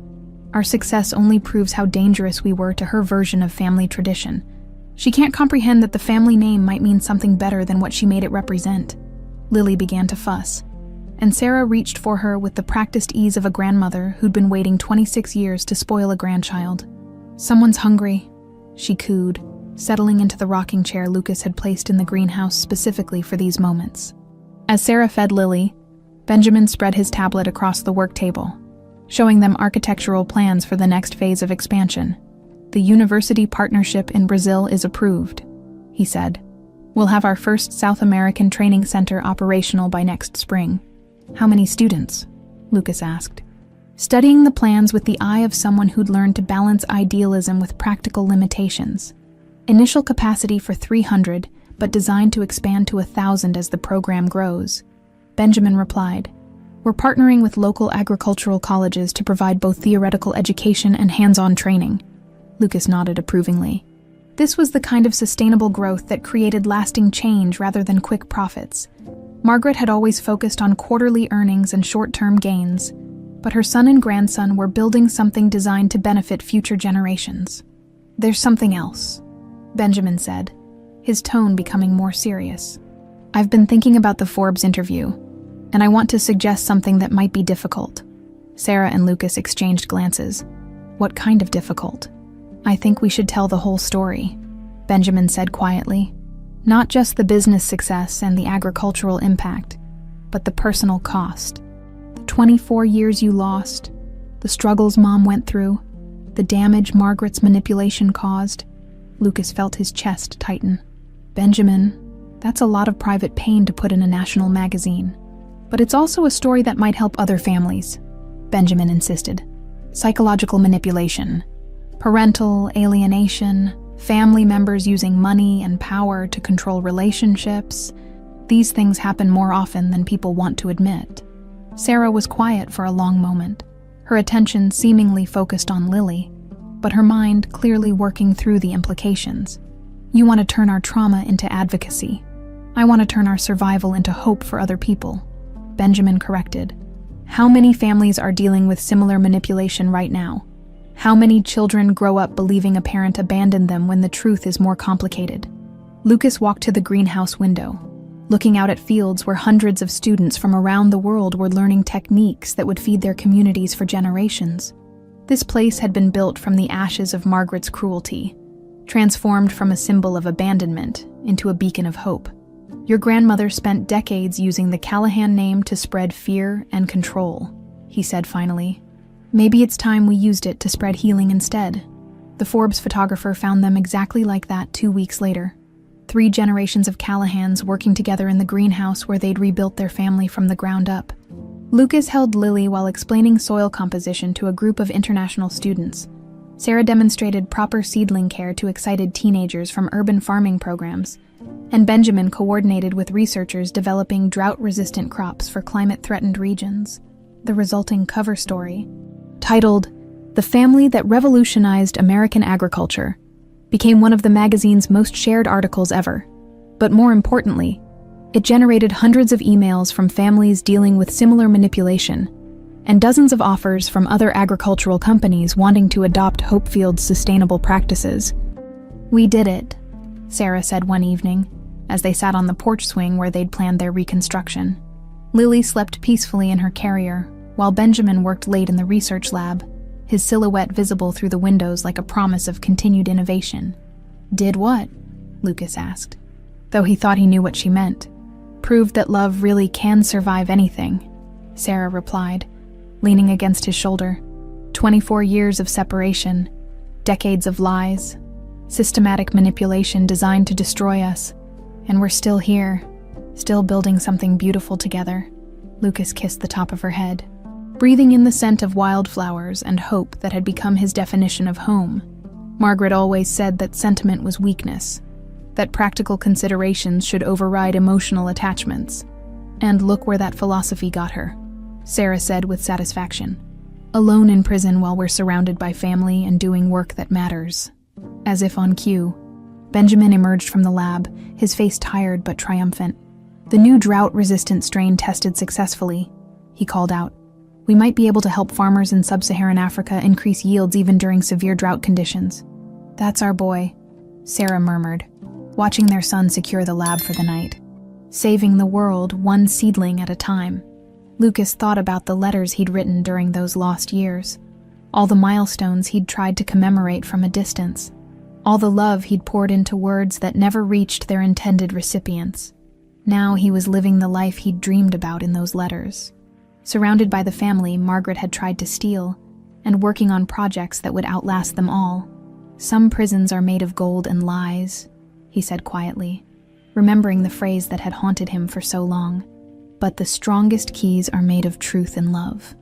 our success only proves how dangerous we were to her version of family tradition. She can't comprehend that the family name might mean something better than what she made it represent." Lily began to fuss, and Sarah reached for her with the practiced ease of a grandmother who'd been waiting 26 years to spoil a grandchild. "Someone's hungry," she cooed, settling into the rocking chair Lucas had placed in the greenhouse specifically for these moments. As Sarah fed Lily, Benjamin spread his tablet across the work table, showing them architectural plans for the next phase of expansion. "The university partnership in Brazil is approved," he said. "We'll have our first South American training center operational by next spring." "How many students?" Lucas asked, studying the plans with the eye of someone who'd learned to balance idealism with practical limitations. "Initial capacity for 300, but designed to expand to 1,000 as the program grows," Benjamin replied. "We're partnering with local agricultural colleges to provide both theoretical education and hands-on training." Lucas nodded approvingly. This was the kind of sustainable growth that created lasting change rather than quick profits. Margaret had always focused on quarterly earnings and short-term gains, but her son and grandson were building something designed to benefit future generations. "There's something else," Benjamin said, his tone becoming more serious. "I've been thinking about the Forbes interview, and I want to suggest something that might be difficult." Sarah and Lucas exchanged glances. What kind of difficult? I think we should tell the whole story, Benjamin said quietly. Not just the business success and the agricultural impact, but the personal cost. The 24 years you lost, the struggles Mom went through, the damage Margaret's manipulation caused. Lucas felt his chest tighten. Benjamin, that's a lot of private pain to put in a national magazine. But it's also a story that might help other families, Benjamin insisted. Psychological manipulation, parental alienation, family members using money and power to control relationships. These things happen more often than people want to admit. Sarah was quiet for a long moment, her attention seemingly focused on Lily, but her mind clearly working through the implications. You want to turn our trauma into advocacy. I want to turn our survival into hope for other people, Benjamin corrected. How many families are dealing with similar manipulation right now? How many children grow up believing a parent abandoned them when the truth is more complicated? Lucas walked to the greenhouse window, looking out at fields where hundreds of students from around the world were learning techniques that would feed their communities for generations. This place had been built from the ashes of Margaret's cruelty, transformed from a symbol of abandonment into a beacon of hope. Your grandmother spent decades using the Callahan name to spread fear and control, he said finally. Maybe it's time we used it to spread healing instead. The Forbes photographer found them exactly like that 2 weeks later. 3 generations of Callahans working together in the greenhouse where they'd rebuilt their family from the ground up. Lucas held Lily while explaining soil composition to a group of international students. Sarah demonstrated proper seedling care to excited teenagers from urban farming programs, and Benjamin coordinated with researchers developing drought-resistant crops for climate-threatened regions. The resulting cover story, titled "The Family That Revolutionized American Agriculture," became one of the magazine's most shared articles ever. But more importantly, it generated hundreds of emails from families dealing with similar manipulation, and dozens of offers from other agricultural companies wanting to adopt Hopefield's sustainable practices. "We did it," Sarah said one evening, as they sat on the porch swing where they'd planned their reconstruction. Lily slept peacefully in her carrier, while Benjamin worked late in the research lab, his silhouette visible through the windows like a promise of continued innovation. "Did what?" Lucas asked, though he thought he knew what she meant. "Proved that love really can survive anything," Sarah replied, leaning against his shoulder. 24 years of separation, decades of lies, systematic manipulation designed to destroy us, and we're still here, still building something beautiful together. Lucas kissed the top of her head, breathing in the scent of wildflowers and hope that had become his definition of home. Margaret always said that sentiment was weakness, that practical considerations should override emotional attachments. And look where that philosophy got her, Sarah said with satisfaction. Alone in prison while we're surrounded by family and doing work that matters. As if on cue, Benjamin emerged from the lab, his face tired but triumphant. "The new drought-resistant strain tested successfully," he called out. "We might be able to help farmers in sub-Saharan Africa increase yields even during severe drought conditions." "That's our boy," Sarah murmured, watching their son secure the lab for the night. Saving the world one seedling at a time. Lucas thought about the letters he'd written during those lost years, all the milestones he'd tried to commemorate from a distance, all the love he'd poured into words that never reached their intended recipients. Now he was living the life he'd dreamed about in those letters. Surrounded by the family Margaret had tried to steal, and working on projects that would outlast them all. "Some prisons are made of gold and lies," he said quietly, remembering the phrase that had haunted him for so long. "But the strongest keys are made of truth and love."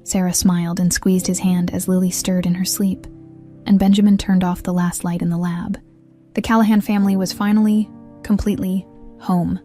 Sarah smiled and squeezed his hand as Lily stirred in her sleep, and Benjamin turned off the last light in the lab. The Callahan family was finally, completely, home.